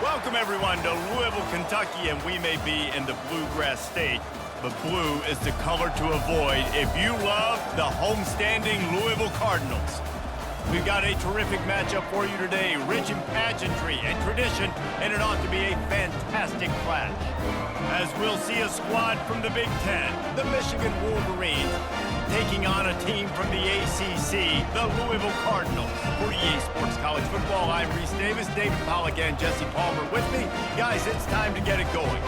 Welcome, everyone, to Louisville, Kentucky, and we may be in the Bluegrass State, but blue is the color to avoid if you love the homestanding Louisville Cardinals. We've got a terrific matchup for you today, rich in pageantry and tradition, and it ought to be a fantastic clash. As we'll see a squad from the Big Ten, the Michigan Wolverines, taking on a team from the ACC, the Louisville Cardinals. For EA Sports College Football, I'm Reese Davis, David Pollack, and Jesse Palmer with me. Guys, it's time to get it going.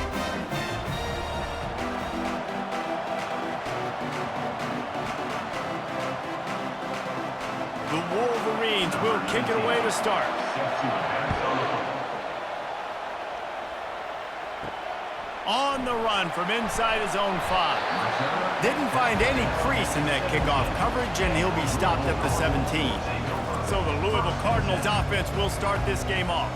The Wolverines will kick it away to start. On the run from inside his own 5. Didn't find any crease in that kickoff coverage, and he'll be stopped at the 17. So the Louisville Cardinals offense will start this game off.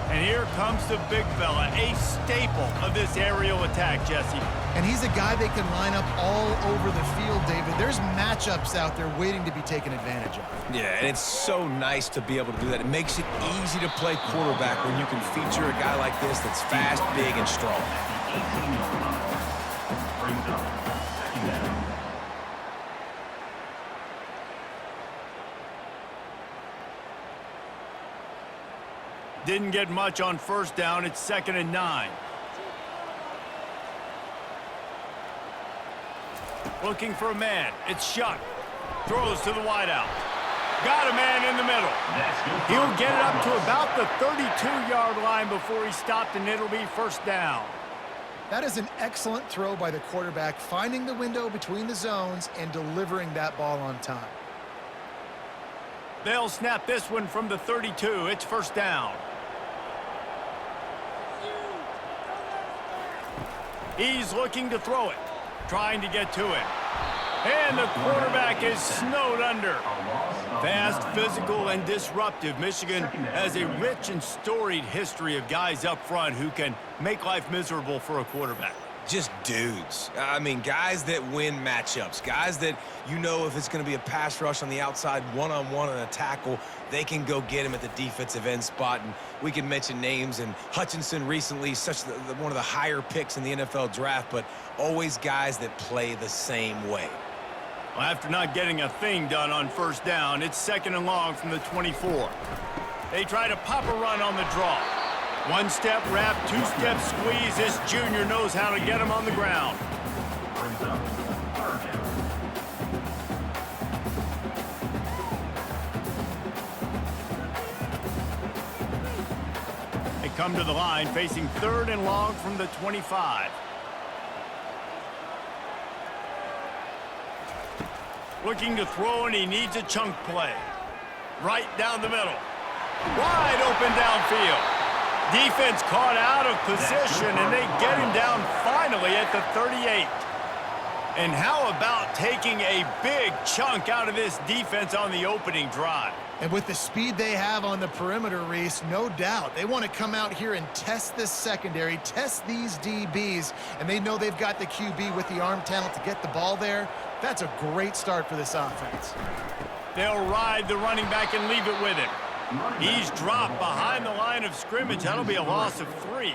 And here comes the big fella, a staple of this aerial attack, Jesse. And he's a guy they can line up all over the field, David. There's matchups out there waiting to be taken advantage of. Yeah, and it's so nice to be able to do that. It makes it easy to play quarterback when you can feature a guy like this that's fast, big, and strong. Didn't get much on first down. It's 2nd and 9. Looking for a man. It's Shuck. Throws to the wideout. Got a man in the middle. He'll get it up to about the 32-yard line before he's stopped, and it'll be first down. That is an excellent throw by the quarterback, finding the window between the zones and delivering that ball on time. They'll snap this one from the 32. It's first down. He's looking to throw it, trying to get to it. And the quarterback is snowed under. Fast, physical, and disruptive. Michigan has a rich and storied history of guys up front who can make life miserable for a quarterback. Just dudes. I mean, guys that win matchups. Guys that, you know, if it's going to be a pass rush on the outside, one-on-one and a tackle, they can go get him at the defensive end spot. And we can mention names. And Hutchinson recently, one of the higher picks in the NFL draft, but always guys that play the same way. Well, after not getting a thing done on first down, it's 2nd and long from the 24. They try to pop a run on the draw. One-step wrap, two-step squeeze. This junior knows how to get him on the ground. They come to the line facing 3rd and long from the 25. Looking to throw, and he needs a chunk play. Right down the middle. Wide open downfield. Defense caught out of position, and they get him down finally at the 38. And how about taking a big chunk out of this defense on the opening drive? And with the speed they have on the perimeter, Reese, no doubt, they want to come out here and test this secondary, test these DBs, and they know they've got the QB with the arm talent to get the ball there. That's a great start for this offense. They'll ride the running back and leave it with him. He's dropped behind the line of scrimmage. That'll be a loss of 3.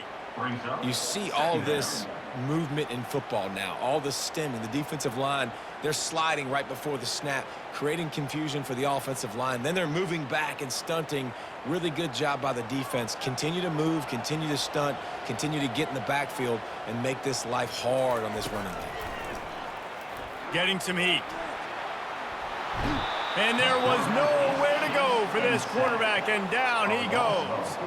You see all this movement in football now, all the stemming, the defensive line, they're sliding right before the snap, creating confusion for the offensive line. Then they're moving back and stunting. Really good job by the defense. Continue to move, continue to stunt, continue to get in the backfield and make this life hard on this running back. Getting some heat. And there was nowhere to go for this quarterback, and down he goes.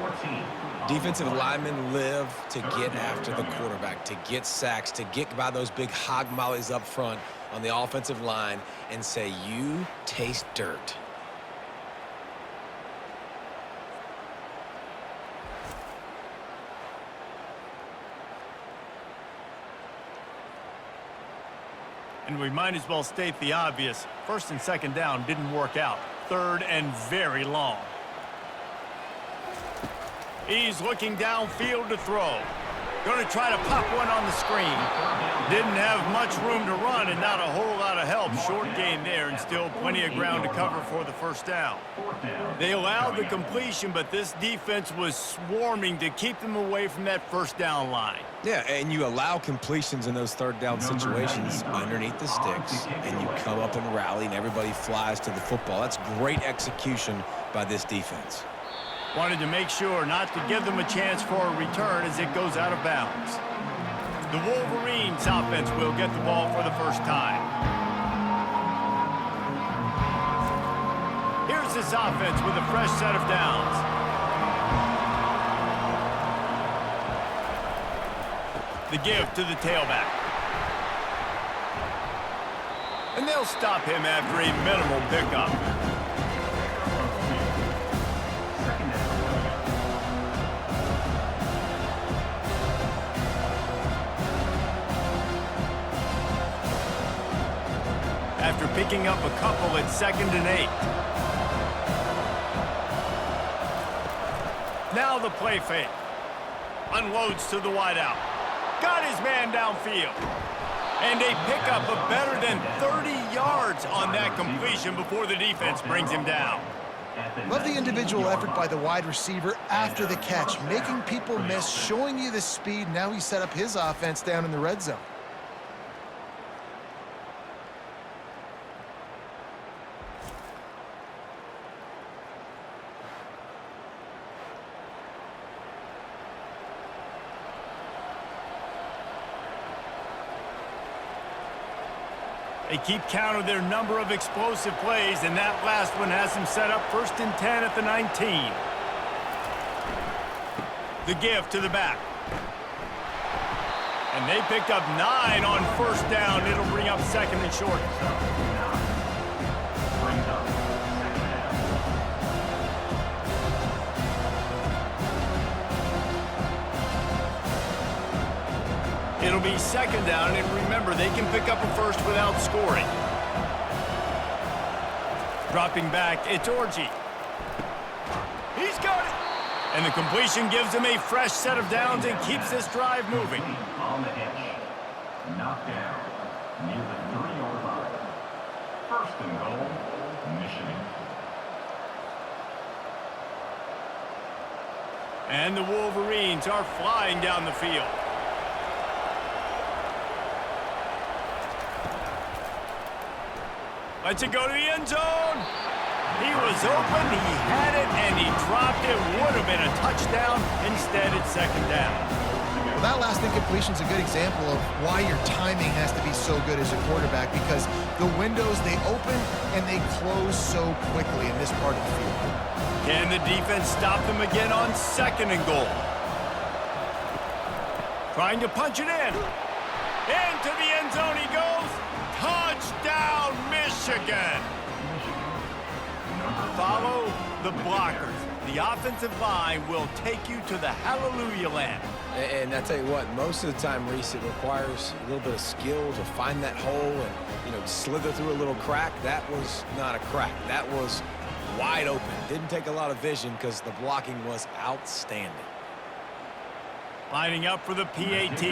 Defensive linemen live to get after the quarterback, to get sacks, to get by those big hog mollies up front on the offensive line and say, you taste dirt. And we might as well state the obvious. 1st and 2nd down didn't work out. 3rd and very long. He's looking downfield to throw. Going to try to pop one on the screen. Didn't have much room to run and not a whole lot of help. Short gain there and still plenty of ground to cover for the first down. They allowed the completion, but this defense was swarming to keep them away from that first down line. Yeah, and you allow completions in those third down situations underneath the sticks, and you come up and rally, and everybody flies to the football. That's great execution by this defense. Wanted to make sure not to give them a chance for a return as it goes out of bounds. The Wolverines offense will get the ball for the first time. Here's this offense with a fresh set of downs. The give to the tailback. And they'll stop him after a minimal pickup. After picking up a couple at 2nd and 8. Now the play fake. Unloads to the wideout. Got his man downfield. And a pickup of better than 30 yards on that completion before the defense brings him down. Love the individual effort by the wide receiver after the catch, making people miss, showing you the speed. Now he set up his offense down in the red zone. They keep count of their number of explosive plays, and that last one has them set up 1st and 10 at the 19. The give to the back. And they picked up 9 on 1st down. It'll bring up 2nd and short. It'll be 2nd down, and remember, they can pick up a first without scoring. Dropping back, it's Orji. He's got it! And the completion gives him a fresh set of downs and keeps this drive moving. On the edge. Knocked down. Near the 3-yard line. 1st and goal, Michigan. And the Wolverines are flying down the field. Lets it go to the end zone. He was open, he had it, and he dropped it. Would have been a touchdown. Instead, it's 2nd down. Well, that last incompletion is a good example of why your timing has to be so good as a quarterback, because the windows, they open and they close so quickly in this part of the field. Can the defense stop them again on 2nd and goal? Trying to punch it in. Into the end zone he goes. Touchdown, Michigan! Follow the blockers. The offensive line will take you to the hallelujah land. And I tell you what, most of the time, Reese, it requires a little bit of skill to find that hole and, slither through a little crack. That was not a crack. That was wide open. Didn't take a lot of vision because the blocking was outstanding. Lining up for the PAT.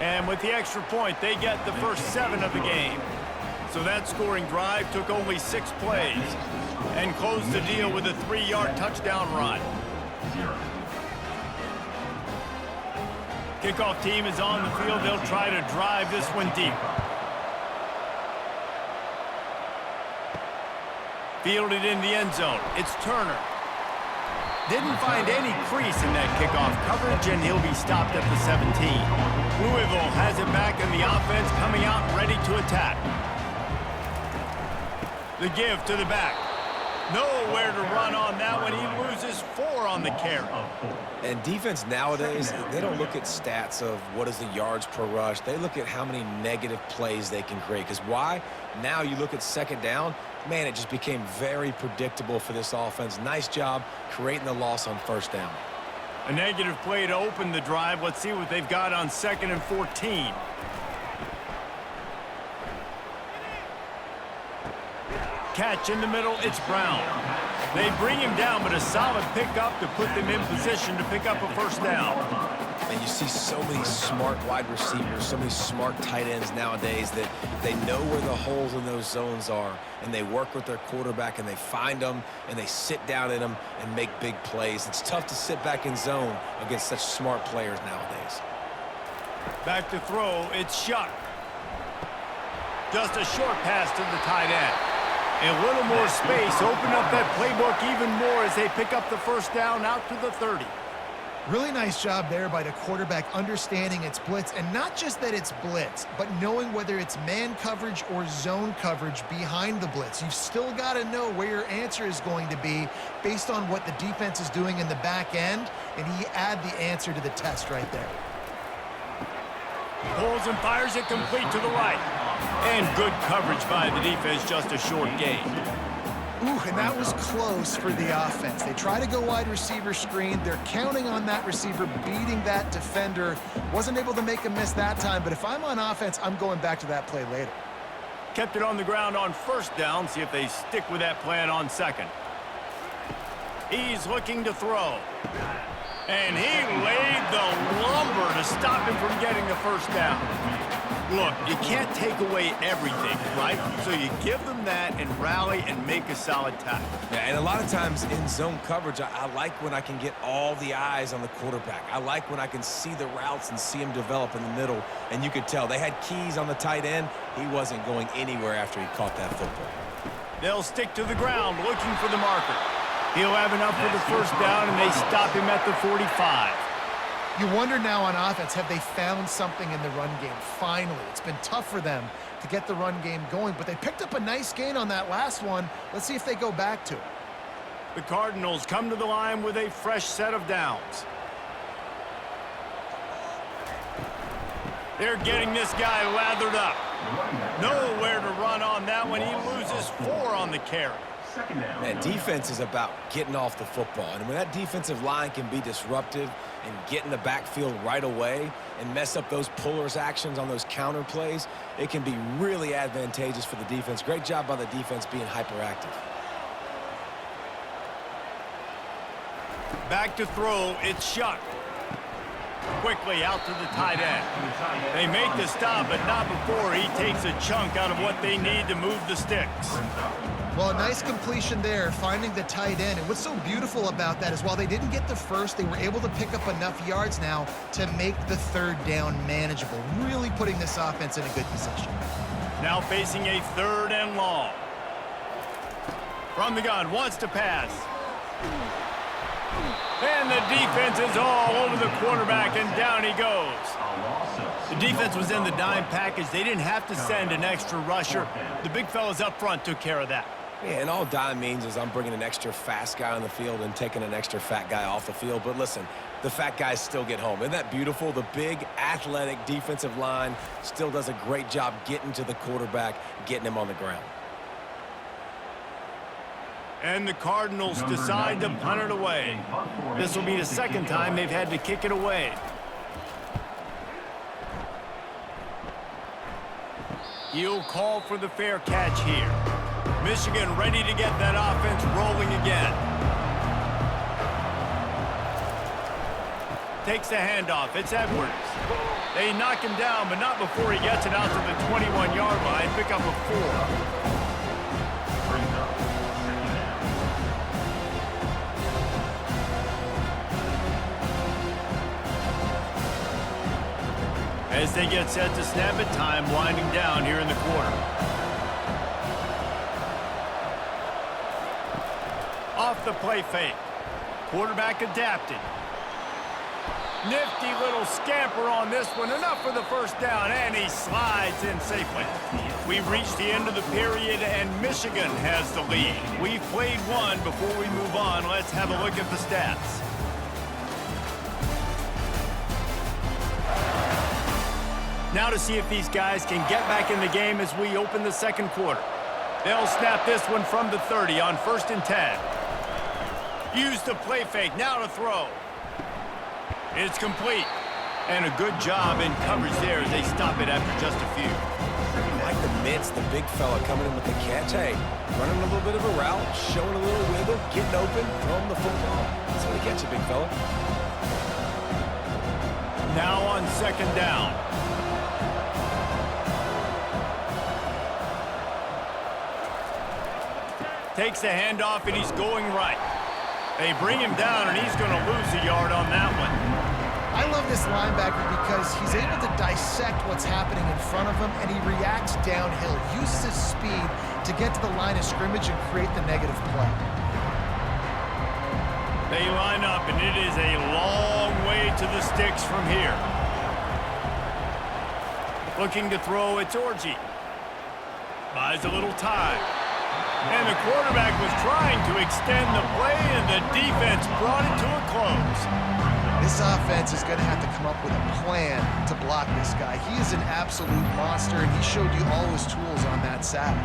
And with the extra point, they get the first 7 of the game. So that scoring drive took only 6 plays and closed the deal with a 3-yard touchdown run. Kickoff team is on the field. They'll try to drive this one deep. Fielded in the end zone. It's Turner. Didn't find any crease in that kickoff coverage, and he'll be stopped at the 17. Louisville has it back in the offense, coming out ready to attack. The give to the back. Nowhere to run on that one. He loses 4 on the carry. And defense nowadays, they don't look at stats of what is the yards per rush. They look at how many negative plays they can create. Because why? Now you look at 2nd down, man, it just became very predictable for this offense. Nice job creating the loss on 1st down. A negative play to open the drive. Let's see what they've got on 2nd and 14. Catch in the middle, it's Brown. They bring him down, but a solid pickup to put them in position to pick up a first down. And you see so many smart wide receivers, so many smart tight ends nowadays that they know where the holes in those zones are, and they work with their quarterback, and they find them, and they sit down in them and make big plays. It's tough to sit back in zone against such smart players nowadays. Back to throw, it's Shuck. Just a short pass to the tight end. And a little more space, open up that playbook even more as they pick up the first down out to the 30. Really nice job there by the quarterback understanding it's blitz, and not just that it's blitz, but knowing whether it's man coverage or zone coverage behind the blitz. You've still got to know where your answer is going to be based on what the defense is doing in the back end, and he add the answer to the test right there. Pulls and fires it complete to the right. And good coverage by the defense, just a short gain. Ooh, and that was close for the offense. They try to go wide receiver screen. They're counting on that receiver beating that defender. Wasn't able to make a miss that time, but if I'm on offense, I'm going back to that play later. Kept it on the ground on first down. See if they stick with that plan on second. He's looking to throw. And he laid the lumber to stop him from getting the first down. Look, you can't take away everything, right? So you give them that and rally and make a solid tackle. Yeah, and a lot of times in zone coverage, I like when I can get all the eyes on the quarterback. I like when I can see the routes and see him develop in the middle. And you could tell they had keys on the tight end. He wasn't going anywhere after he caught that football. They'll stick to the ground looking for the marker. He'll have enough for the first down, and they stop him at the 45. You wonder now on offense, have they found something in the run game? Finally, it's been tough for them to get the run game going, but they picked up a nice gain on that last one. Let's see if they go back to it. The Cardinals come to the line with a fresh set of downs. They're getting this guy lathered up. Nowhere to run on that one. He loses 4 on the carry. Man, defense is about getting off the football. And when that defensive line can be disruptive and get in the backfield right away and mess up those pullers actions on those counter plays, it can be really advantageous for the defense. Great job by the defense being hyperactive. Back to throw, it's Shuck. Quickly out to the tight end. They make the stop, but not before he takes a chunk out of what they need to move the sticks. Well, a nice completion there, finding the tight end. And what's so beautiful about that is while they didn't get the first, they were able to pick up enough yards now to make the third down manageable, really putting this offense in a good position. Now facing a 3rd and long. From the gun, wants to pass. And the defense is all over the quarterback, and down he goes. The defense was in the dime package. They didn't have to send an extra rusher. The big fellas up front took care of that. Yeah, and all dime means is I'm bringing an extra fast guy on the field and taking an extra fat guy off the field. But listen, the fat guys still get home. Isn't that beautiful? The big, athletic defensive line still does a great job getting to the quarterback, getting him on the ground. And the Cardinals decide to punt it away. This will be the 2nd time they've had to kick it away. He'll call for the fair catch here. Michigan ready to get that offense rolling again. Takes the handoff. It's Edwards. They knock him down, but not before he gets it out to the 21-yard line. Pick up a 4. As they get set to snap it, time winding down here in the quarter. Off the play fake. Quarterback adapted. Nifty little scamper on this one. Enough for the first down, and he slides in safely. We've reached the end of the period, and Michigan has the lead. We've played one. Before we move on, let's have a look at the stats. Now to see if these guys can get back in the game as we open the 2nd quarter. They'll snap this one from the 30 on 1st and 10. Use the play fake, now to throw. It's complete. And a good job in coverage there as they stop it after just a few. I like the mitts, the big fella coming in with the catch. Hey, running a little bit of a route, showing a little wiggle, getting open, throwing the football. That's how you catch it, big fella. Now on second down. Takes the handoff, and he's going right. They bring him down, and he's going to lose a yard on that one. I love this linebacker because he's able to dissect what's happening in front of him, and he reacts downhill, uses his speed to get to the line of scrimmage and create the negative play. They line up, and it is a long way to the sticks from here. Looking to throw, it's Orji. Buys a little time. And the quarterback was trying to extend the play, and the defense brought it to a close. This offense is going to have to come up with a plan to block this guy. He is an absolute monster, and he showed you all his tools on that sack.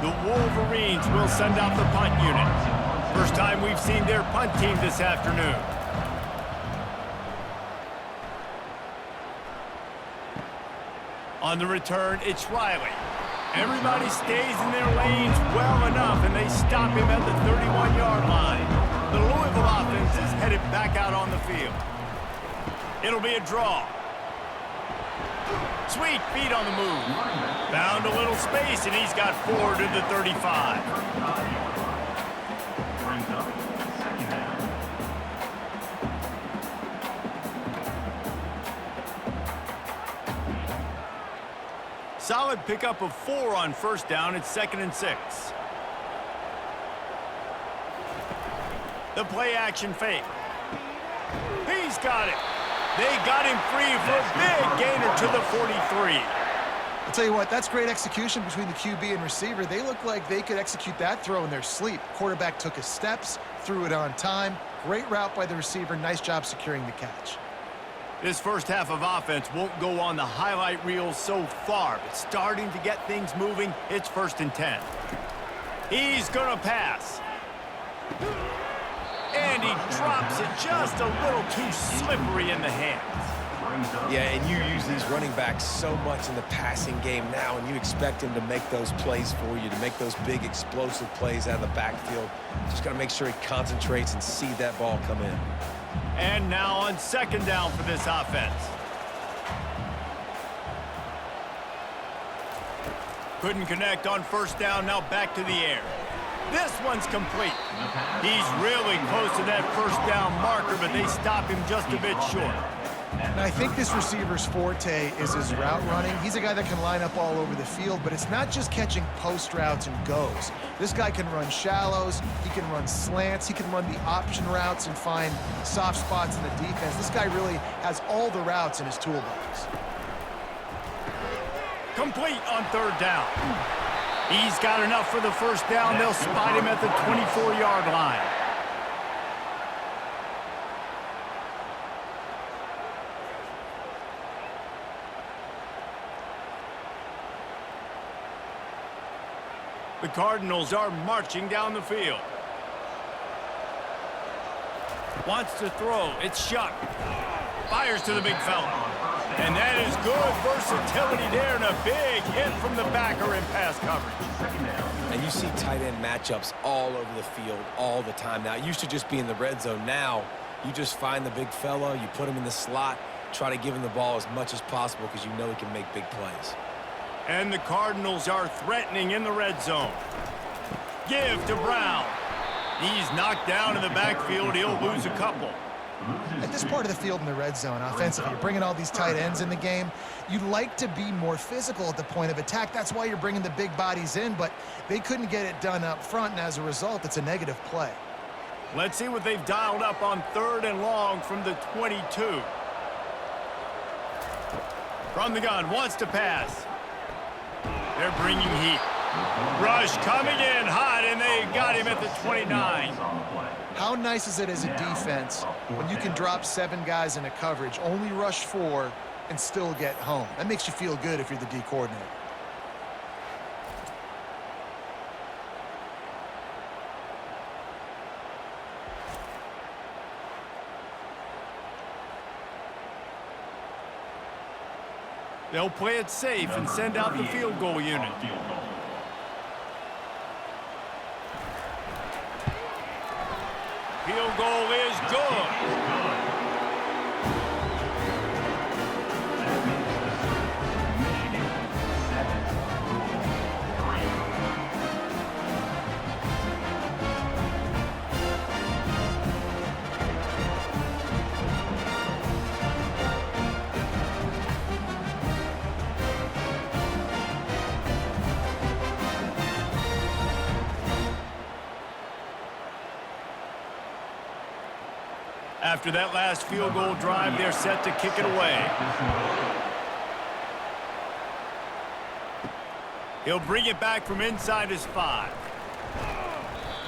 The Wolverines will send out the punt unit. First time we've seen their punt team this afternoon. On the return, it's Riley. Everybody stays in their lanes well enough, and they stop him at the 31-yard line. The Louisville offense is headed back out on the field. It'll be a draw. Sweet feet on the move. Found a little space, and he's got 4 to the 35. Brings up second down. Solid pickup of 4 on first down. It's 2nd and 6. The play action fake. He's got it. They got him free for a big gainer to the 43. I'll tell you what, that's great execution between the QB and receiver. They look like they could execute that throw in their sleep. Quarterback took his steps, threw it on time. Great route by the receiver. Nice job securing the catch. This first half of offense won't go on the highlight reel so far, but starting to get things moving. It's 1st and 10. He's going to pass. And he drops it just a little too slippery in the hands. Yeah, and you use these running backs so much in the passing game now, and you expect him to make those plays for you, to make those big explosive plays out of the backfield. Just got to make sure he concentrates and see that ball come in. And now on second down for this offense. Couldn't connect on first down, now back to the air. This one's complete. He's really close to that first down marker, but they stop him just a bit short. And I think this receiver's forte is his route running. He's a guy that can line up all over the field, but it's not just catching post routes and goes. This guy can run shallows, he can run slants, he can run the option routes and find soft spots in the defense. This guy really has all the routes in his toolbox. Complete on third down. He's got enough for the first down. They'll spot him at the 24-yard line. The Cardinals are marching down the field. Wants to throw. It's Shuck. Fires to the big fella. And that is good versatility there and a big hit from the backer in pass coverage. And you see tight end matchups all over the field all the time now. It used to just be in the red zone. Now you just find the big fella, you put him in the slot, try to give him the ball as much as possible because you know he can make big plays. And the Cardinals are threatening in the red zone. Give to Brown. He's knocked down in the backfield. He'll lose a couple. At this part of the field in the red zone, offensively, you're bringing all these tight ends in the game. You'd like to be more physical at the point of attack. That's why you're bringing the big bodies in, but they couldn't get it done up front, and as a result, it's a negative play. Let's see what they've dialed up on 3rd and long from the 22. From the gun, wants to pass. They're bringing heat. Rush coming in hot, and they got him at the 29. How nice is it as a defense when you can drop 7 guys in a coverage, only rush 4, and still get home? That makes you feel good if you're the D coordinator. They'll play it safe and send out the field goal unit. Field goal is good. After that last field goal drive, they're set to kick it away. He'll bring it back from inside his 5.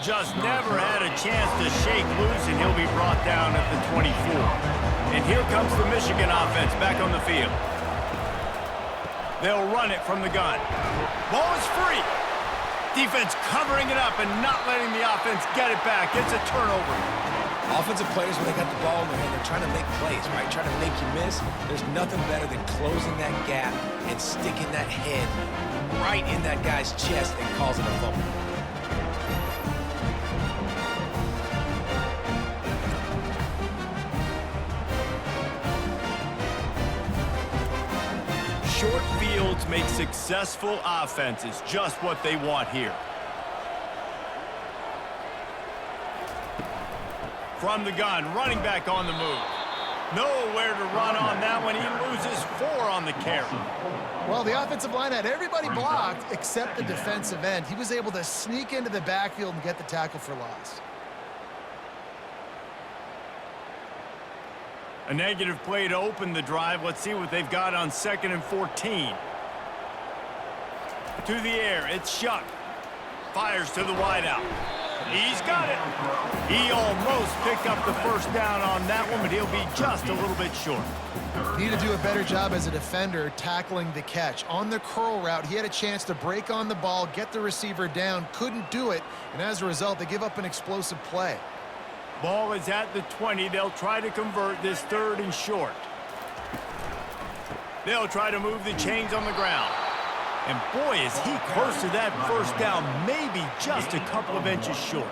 Just never had a chance to shake loose, and he'll be brought down at the 24. And here comes the Michigan offense back on the field. They'll run it from the gun. Ball is free. Defense covering it up and not letting the offense get it back. It's a turnover. Offensive players, when they got the ball in their hand, they're trying to make plays, right? Trying to make you miss. There's nothing better than closing that gap and sticking that head right in that guy's chest and causing a fumble. Short fields make successful offenses, just what they want here. From the gun, running back on the move. Nowhere to run on that one. He loses 4 on the carry. Well, the offensive line had everybody blocked except the defensive end. He was able to sneak into the backfield and get the tackle for loss. A negative play to open the drive. Let's see what they've got on 2nd and 14. To the air, it's Shuck. Fires to the wideout. He's got it. He almost picked up the first down on that one, but he'll be just a little bit short. Need to do a better job as a defender tackling the catch. On the curl route, he had a chance to break on the ball, get the receiver down, couldn't do it, and as a result, they give up an explosive play. Ball is at the 20. They'll try to convert this 3rd and short. They'll try to move the chains on the ground. And boy, is he close to that first down, maybe just a couple of inches short.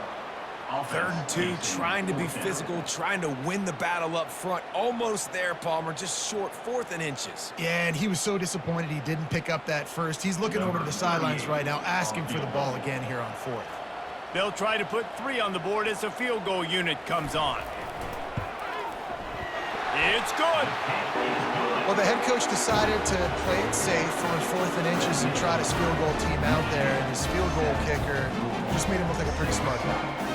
3rd and 2, trying to be physical, trying to win the battle up front. Almost there, Palmer, just short, 4th and inches. Yeah, and he was so disappointed he didn't pick up that first. He's looking over to the sidelines right now, asking for the ball again here on 4th. They'll try to put 3 on the board as the field goal unit comes on. It's good. Well, the head coach decided to play it safe on 4th and inches and try to field goal team out there, and his field goal kicker just made him look like a pretty smart guy.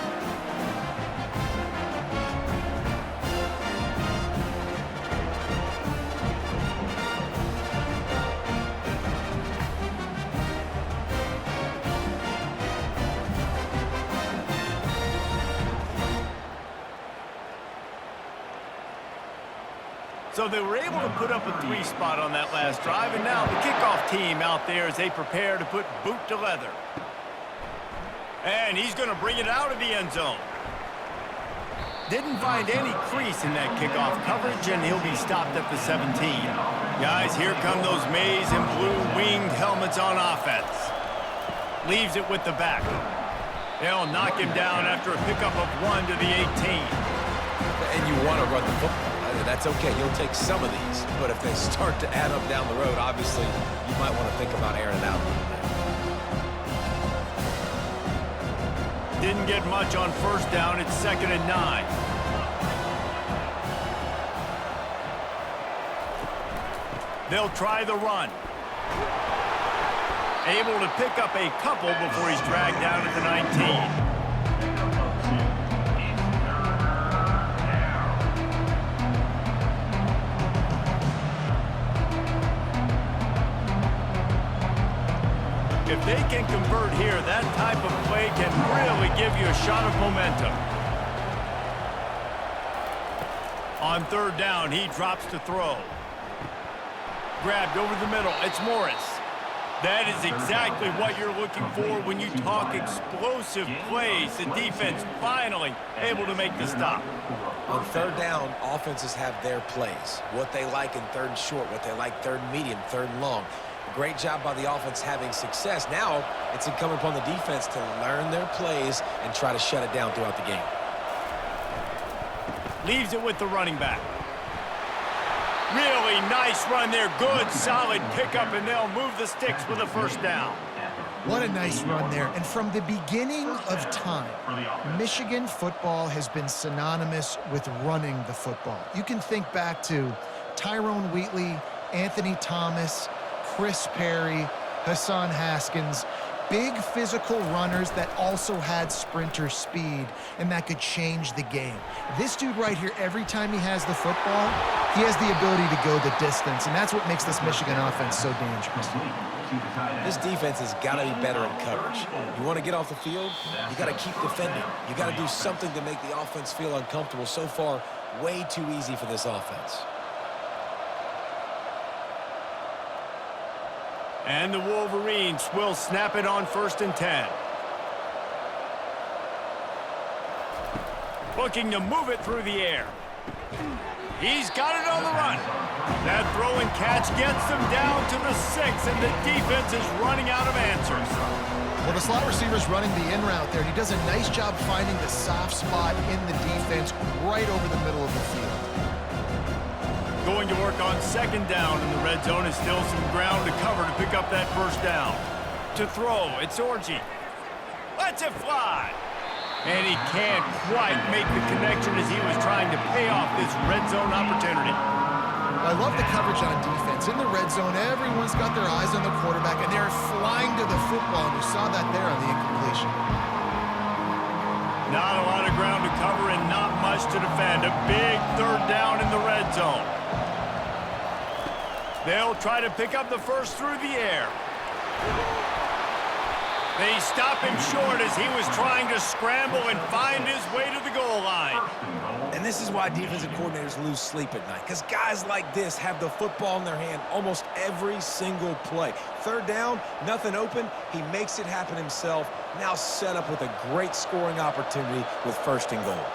So they were able to put up a 3 spot on that last drive, and now the kickoff team out there as they prepare to put boot to leather. And he's going to bring it out of the end zone. Didn't find any crease in that kickoff coverage, and he'll be stopped at the 17. Guys, here come those maize and blue winged helmets on offense. Leaves it with the back. They'll knock him down after a pickup of 1 to the 18. And you want to run the football. That's okay. You'll take some of these. But if they start to add up down the road, obviously, you might want to think about airing it out a little bit. Didn't get much on 1st down. It's 2nd and 9. They'll try the run. Able to pick up a couple before he's dragged down at the 19. If they can convert here, that type of play can really give you a shot of momentum. On 3rd down, he drops to throw. Grabbed over the middle. It's Morris. That is exactly what you're looking for when you talk explosive plays. The defense finally able to make the stop. On third down, offenses have their plays. What they like in third and short, what they like third and medium, third and long. Great job by the offense having success. Now it's incumbent upon the defense to learn their plays and try to shut it down throughout the game. Leaves it with the running back. Really nice run there. Good, solid pickup, and they'll move the sticks with a first down. What a nice run there. And from the beginning of time, Michigan football has been synonymous with running the football. You can think back to Tyrone Wheatley, Anthony Thomas, Chris Perry, Hassan Haskins. Big physical runners that also had sprinter speed and that could change the game. This dude right here, every time he has the football, he has the ability to go the distance, and that's what makes this Michigan offense so dangerous. This defense has got to be better in coverage. You want to get off the field, you got to keep defending. You got to do something to make the offense feel uncomfortable. So far, way too easy for this offense. And the Wolverines will snap it on 1st and 10. Looking to move it through the air. He's got it on the run. That throw and catch gets them down to the 6, and the defense is running out of answers. Well, the slot receiver's running the in route there, and he does a nice job finding the soft spot in the defense right over the middle of the field. Going to work on 2nd down, and the red zone is still some ground to cover to pick up that first down. To throw, it's Orji. Lets it fly. And he can't quite make the connection as he was trying to pay off this red zone opportunity. I love the coverage on defense. In the red zone, everyone's got their eyes on the quarterback, and they're flying to the football, and you saw that there on the incompletion. Not a lot of ground to cover and not much to defend. A big 3rd down in the red zone. They'll try to pick up the first through the air. They stop him short as he was trying to scramble and find his way to the goal line. And this is why defensive coordinators lose sleep at night, because guys like this have the football in their hand almost every single play. 3rd down, nothing open. He makes it happen himself. Now set up with a great scoring opportunity with 1st and goal.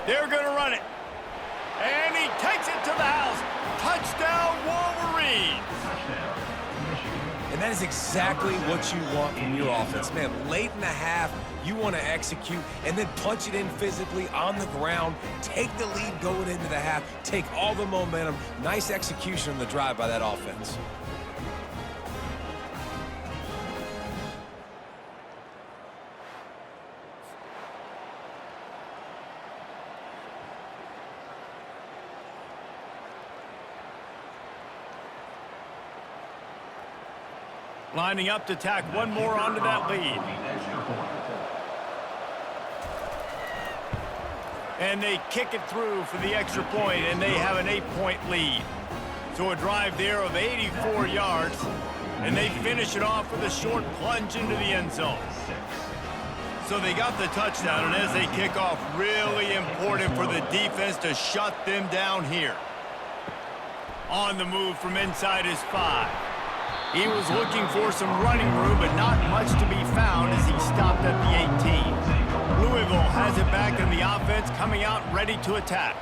They're going to run it. And he takes it to the house. Touchdown, Wolverines. And that is exactly what you want from your offense. Man, late in the half, you want to execute and then punch it in physically on the ground, take the lead going into the half, take all the momentum. Nice execution on the drive by that offense. Lining up to tack one more onto that lead. And they kick it through for the extra point, and they have an 8-point lead. So a drive there of 84 yards, and they finish it off with a short plunge into the end zone. So they got the touchdown, and as they kick off, really important for the defense to shut them down here. On the move from inside his 5. He was looking for some running room, but not much to be found as he stopped at the 18. Louisville has it back in the offense, coming out ready to attack.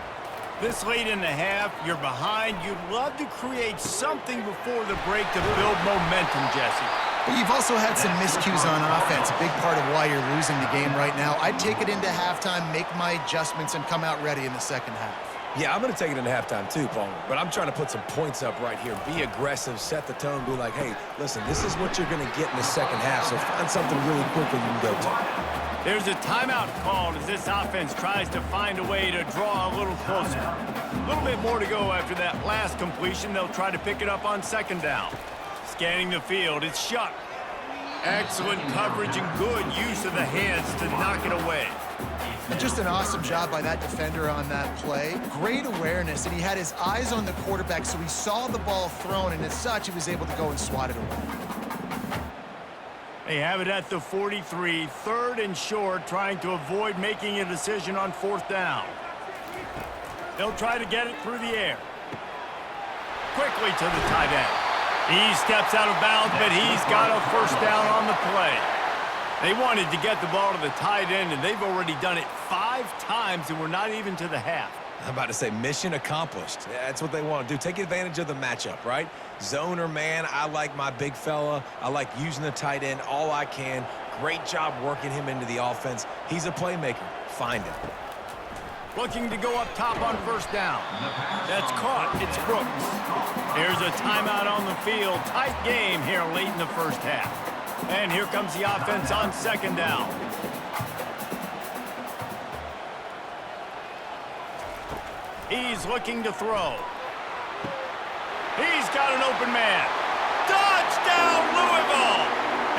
This late in the half, you're behind. You'd love to create something before the break to build momentum, Jesse. But you've also had some miscues on offense, a big part of why you're losing the game right now. I'd take it into halftime, make my adjustments, and come out ready in the 2nd half. Yeah, I'm going to take it into halftime too, Palmer. But I'm trying to put some points up right here. Be aggressive, set the tone, be like, hey, listen, this is what you're going to get in the 2nd half, so find something really quickly you can go to. There's a timeout called as this offense tries to find a way to draw a little closer. A little bit more to go after that last completion. They'll try to pick it up on 2nd down. Scanning the field, it's Shuck. Excellent coverage and good use of the hands to knock it away. And just an awesome job by that defender on that play. Great awareness, and he had his eyes on the quarterback, so he saw the ball thrown, and as such, he was able to go and swat it away. They have it at the 43, 3rd and short, trying to avoid making a decision on 4th down. They'll try to get it through the air. quickly to the tight end. He steps out of bounds, but he's got a first down on the play. They wanted to get the ball to the tight end, and they've already done it 5 times, and we're not even to the half. I'm about to say mission accomplished. That's what they want to do. Take advantage of the matchup, right? Zone or man, I like my big fella. I like using the tight end all I can. Great job working him into the offense. He's a playmaker. Find him. Looking to go up top on first down. That's caught. It's Brooks. Here's a timeout on the field. Tight game here late in the first half. And here comes the offense on second down. He's looking to throw. He's got an open man. Touchdown, Louisville!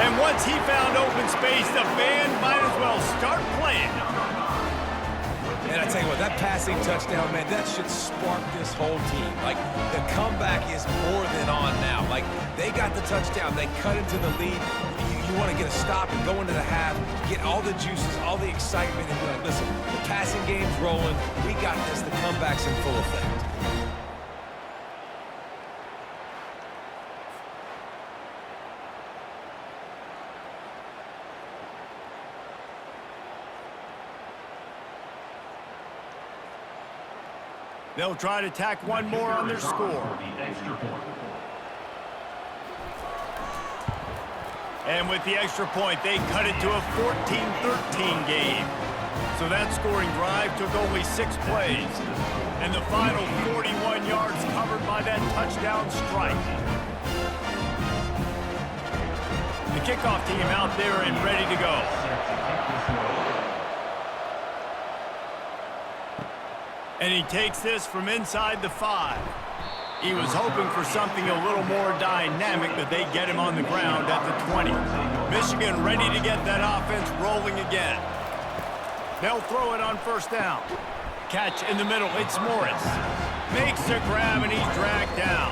And once he found open space, the band might as well start playing. And I tell you what, that passing touchdown, man, that should spark this whole team. Like, the comeback is more than on now. Like, they got the touchdown. They cut into the lead. You want to get a stop and go into the half, get all the juices, all the excitement, and be like, listen, the passing game's rolling. We got this. The comeback's in full effect. They'll try to tack one more on their score. And with the extra point, they cut it to a 14-13 game. So that scoring drive took only 6 plays. And the final 41 yards covered by that touchdown strike. The kickoff team out there and ready to go. And he takes this from inside the 5. He was hoping for something a little more dynamic, but they get him on the ground at the 20. Michigan ready to get that offense rolling again. They'll throw it on first down. Catch in the middle. It's Morris. Makes the grab, and he's dragged down.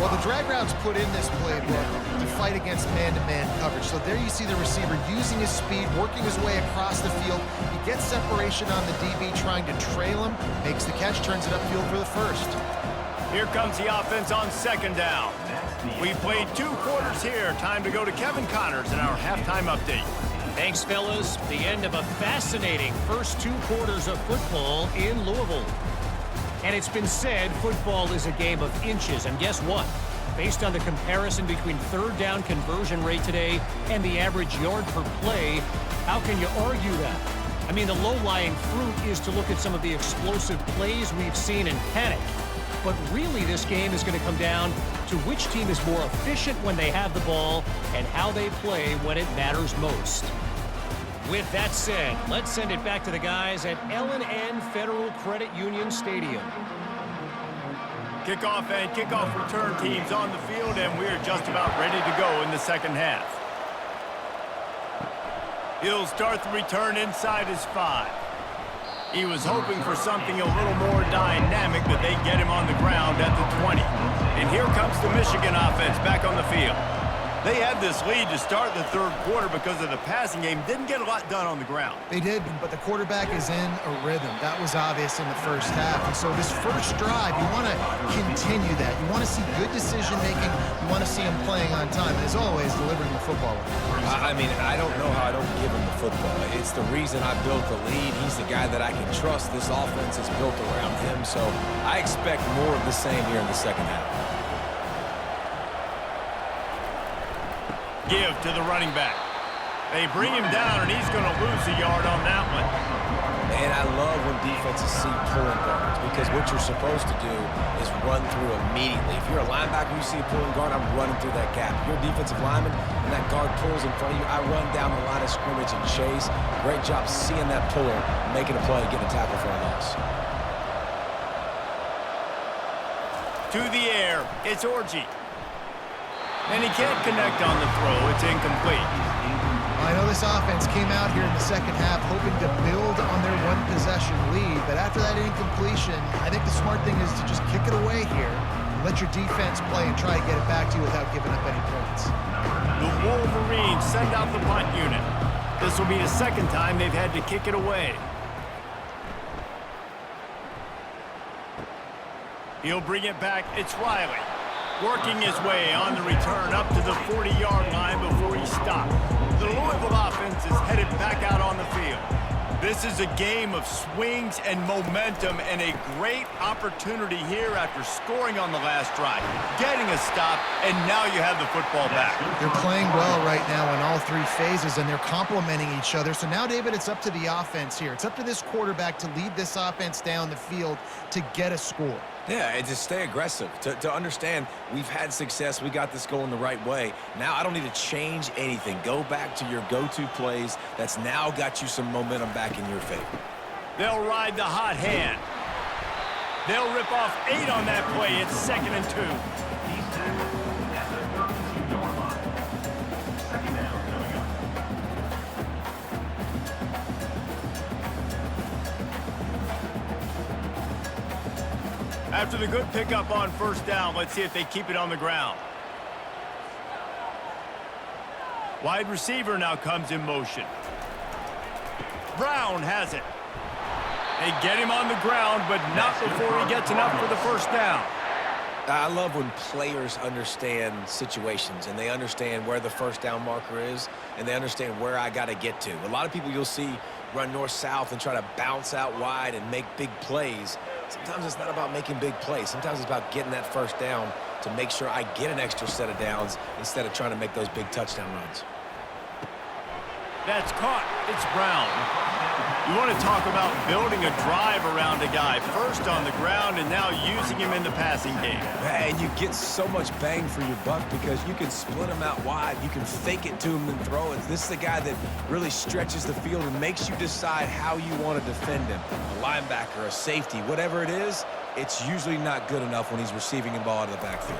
Well, the drag routes put in this playbook to fight against man-to-man coverage. So there you see the receiver using his speed, working his way across the field. He gets separation on the DB, trying to trail him, makes the catch, turns it upfield for the first. Here comes the offense on second down. We played 2 quarters here. Time to go to Kevin Connors in our halftime update. Thanks, fellas. The end of a fascinating first 2 quarters of football in Louisville. And it's been said football is a game of inches. And guess what? Based on the comparison between third down conversion rate today and the average yard per play, how can you argue that? I mean, the low-lying fruit is to look at some of the explosive plays we've seen and panic. But really, this game is going to come down to which team is more efficient when they have the ball and how they play when it matters most. With that said, let's send it back to the guys at L&N Federal Credit Union Stadium. Kickoff and kickoff return teams on the field, and we're just about ready to go in the second half. He'll start the return inside his 5. He was hoping for something a little more dynamic, but they get him on the ground at the 20. And here comes the Michigan offense back on the field. They had this lead to start the third quarter because of the passing game. Didn't get a lot done on the ground. They did, but the quarterback is in a rhythm. That was obvious in the first half. And so this first drive, you want to continue that. You want to see good decision-making. You want to see him playing on time. And as always, delivering the football. I mean, I don't know how I don't give him the football. It's the reason I built the lead. He's the guy that I can trust. This offense is built around him. So I expect more of the same here in the second half. Give to the running back. They bring him down, and he's going to lose a yard on that one. And I love when defenses see pulling guards, because what you're supposed to do is run through immediately. If you're a linebacker, you see a pulling guard, I'm running through that gap. If you're a defensive lineman and that guard pulls in front of you, I run down the line of scrimmage and chase. Great job seeing that puller, making a play, getting a tackle for a loss. To the air, it's Orji. And he can't connect on the throw. It's incomplete. I know this offense came out here in the second half hoping to build on their one-possession lead, but after that incompletion, I think the smart thing is to just kick it away here and let your defense play and try to get it back to you without giving up any points. The Wolverines send out the punt unit. This will be the second time they've had to kick it away. He'll bring it back. It's Riley. Working his way on the return up to the 40-yard line before he stopped. The Louisville offense is headed back out on the field. This is a game of swings and momentum and a great opportunity here after scoring on the last drive, getting a stop, and now you have the football back. They're playing well right now in all three phases, and they're complementing each other. So now, David, it's up to the offense here. It's up to this quarterback to lead this offense down the field to get a score. Yeah, and to stay aggressive, to understand we've had success, we got this going the right way. Now I don't need to change anything. Go back to your go-to plays. That's now got you some momentum back in your favor. They'll ride the hot hand. They'll rip off 8 on that play. It's 2nd and 2. He's tackled at the 32-yard line. Second down coming up. After the good pickup on first down, let's see if they keep it on the ground. Wide receiver now comes in motion. Brown has it. They get him on the ground, but not before he gets enough for the first down. I love when players understand situations and they understand where the first down marker is and they understand where I got to get to. A lot of people you'll see run north-south and try to bounce out wide and make big plays. Sometimes it's not about making big plays. Sometimes it's about getting that first down to make sure I get an extra set of downs instead of trying to make those big touchdown runs. That's caught. It's Brown. You want to talk about building a drive around a guy. First on the ground and now using him in the passing game. And you get so much bang for your buck because you can split him out wide. You can fake it to him and throw it. This is the guy that really stretches the field and makes you decide how you want to defend him. A linebacker, a safety, whatever it is, it's usually not good enough when he's receiving the ball out of the backfield.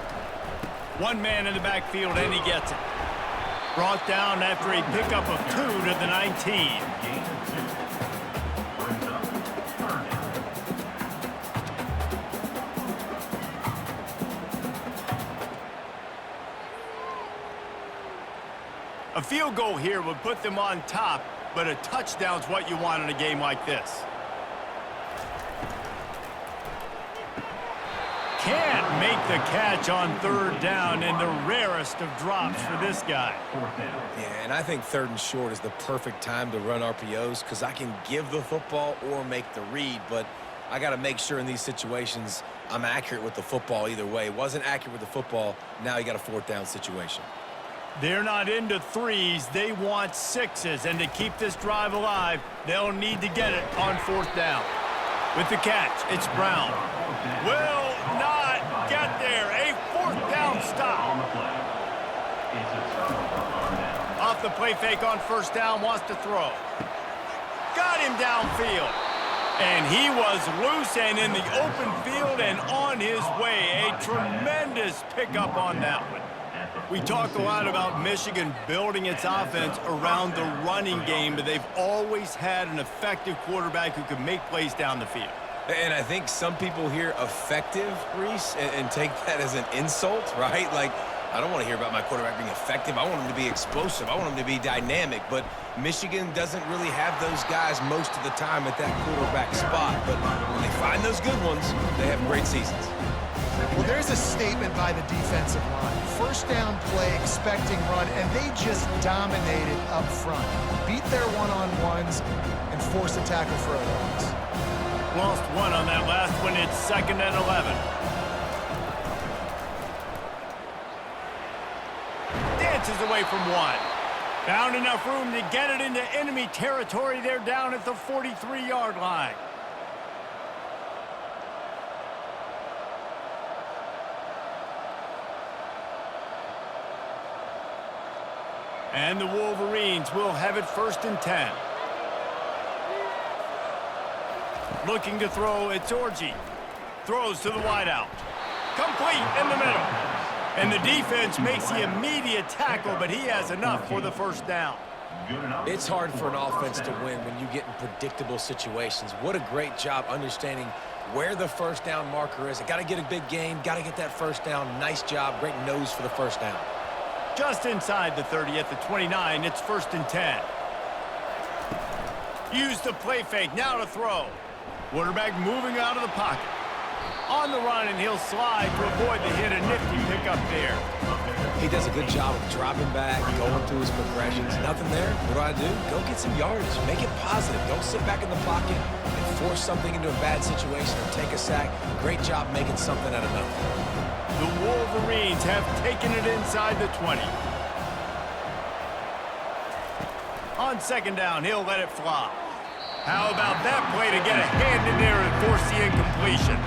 One man in the backfield and he gets it. Brought down after a pickup of 2 to the 19. A field goal here would put them on top, but a touchdown's what you want in a game like this. Can't make the catch on 3rd down, and the rarest of drops for this guy. Yeah, and I think 3rd and short is the perfect time to run RPOs because I can give the football or make the read, but I got to make sure in these situations I'm accurate with the football either way. Wasn't accurate with the football, now you got a 4th down situation. They're not into 3s, they want 6s, and to keep this drive alive, they'll need to get it on 4th down. With the catch, it's Brown. Will not get there. A 4th down stop. Off the play fake on first down, wants to throw. Got him downfield. And he was loose and in the open field and on his way. A tremendous pickup on that one. We talk a lot about Michigan building its offense around the running game, but they've always had an effective quarterback who can make plays down the field. And I think some people hear effective, Reese, and take that as an insult, right? Like, I don't want to hear about my quarterback being effective. I want him to be explosive. I want him to be dynamic. But Michigan doesn't really have those guys most of the time at that quarterback spot. But when they find those good ones, they have great seasons. Well, there's a statement by the defensive line. First down play, expecting run, and they just dominated up front. Beat their one-on-ones and forced a tackle for a loss. Lost 1 on that last one. It's 2nd and 11. Dances away from 1. Found enough room to get it into enemy territory. They're down at the 43-yard line. And the Wolverines will have it 1st and 10. Looking to throw, it's Orji. Throws to the wideout. Complete in the middle. And the defense makes the immediate tackle, but he has enough for the first down. It's hard for an offense to win when you get in predictable situations. What a great job understanding where the first down marker is. I got to get a big gain, got to get that first down. Nice job, great nose for the first down. Just inside the 30 at the 29, it's 1st and 10. Use the play fake, now to throw. Quarterback moving out of the pocket. On the run, and he'll slide to avoid the hit. A nifty pickup there. He does a good job of dropping back, going through his progressions. Nothing there. What do? Go get some yardage. Make it positive. Don't sit back in the pocket and force something into a bad situation or take a sack. Great job making something out of nothing. The Wolverines have taken it inside the 20. On second down, he'll let it fly. How about that play to get a hand in there and force the incompletion?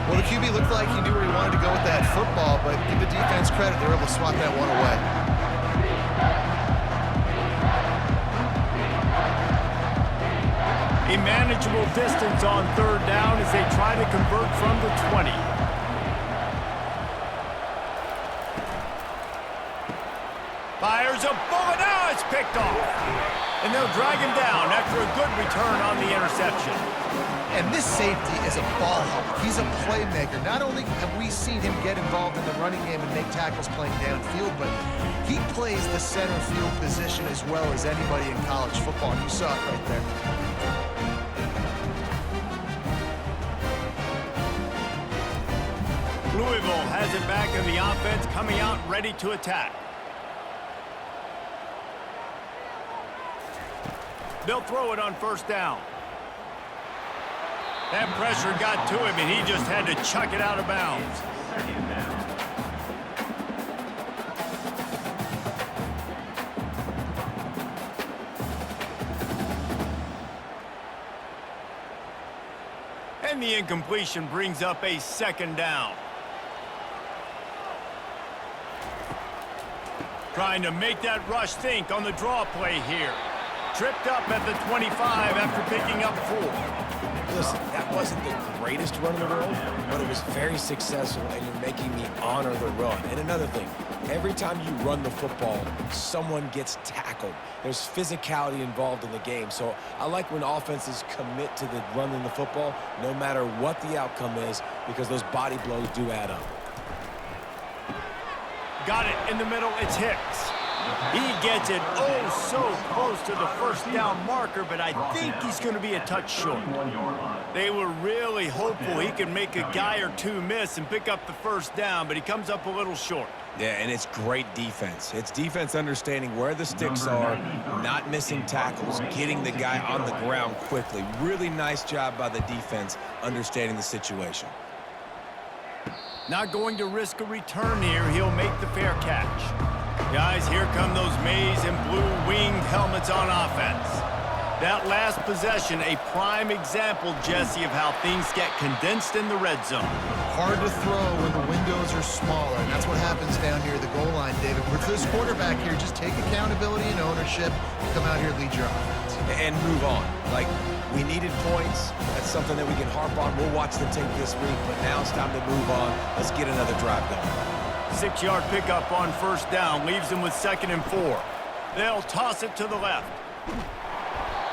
Well, the QB looked like he knew where he wanted to go with that football, but give the defense credit. They were able to swat that one away. A manageable distance on third down as they try to convert from the 20. Fires a bullet. Now it's picked off. And they'll drag him down after a good return on the interception. And this safety is a ball hawk. He's a playmaker. Not only have we seen him get involved in the running game and make tackles playing downfield, but he plays the center field position as well as anybody in college football. And you saw it right there. Louisville has it back in the offense, coming out ready to attack. They'll throw it on first down. That pressure got to him, and he just had to chuck it out of bounds. Second down. And the incompletion brings up a second down. Trying to make that rush think on the draw play here. Tripped up at the 25 after picking up 4. Listen, that wasn't the greatest run in the world, but it was very successful, and you're making me honor the run. And another thing, every time you run the football, someone gets tackled. There's physicality involved in the game. So I like when offenses commit to the running the football, no matter what the outcome is, because those body blows do add up. Got it in the middle. It's Hicks. He gets it oh so close to the first down marker, but I think he's going to be a touch short. They were really hopeful he could make a guy or two miss and pick up the first down, but he comes up a little short. Yeah, and it's great defense. It's defense understanding where the sticks are, not missing tackles, getting the guy on the ground quickly. Really nice job by the defense understanding the situation. Not going to risk a return here. He'll make the fair catch. Guys, here come those maize and blue winged helmets on offense. That last possession, a prime example, Jesse, of how things get condensed in the red zone. Hard to throw when the windows are smaller, and that's what happens down here at the goal line, David. With this quarterback here, just take accountability and ownership and come out here and lead your offense. And move on. Like, we needed points. That's something that we can harp on. We'll watch the tape this week, but now it's time to move on. Let's get another drive going. 6-yard pickup on first down leaves him with 2nd and 4. They'll toss it to the left.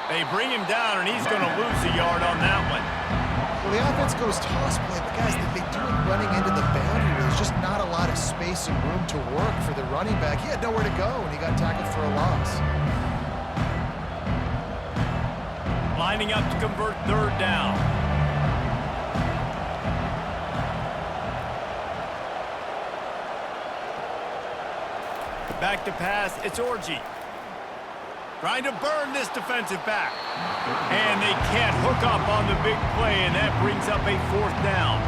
They bring him down, and he's going to lose a yard on that one. Well, the offense goes toss play, but guys, they do it running into the boundary. There's just not a lot of space and room to work for the running back. He had nowhere to go, and he got tackled for a loss. Lining up to convert third down. Back to pass, it's Orji. Trying to burn this defensive back. And they can't hook up on the big play, and that brings up a 4th down.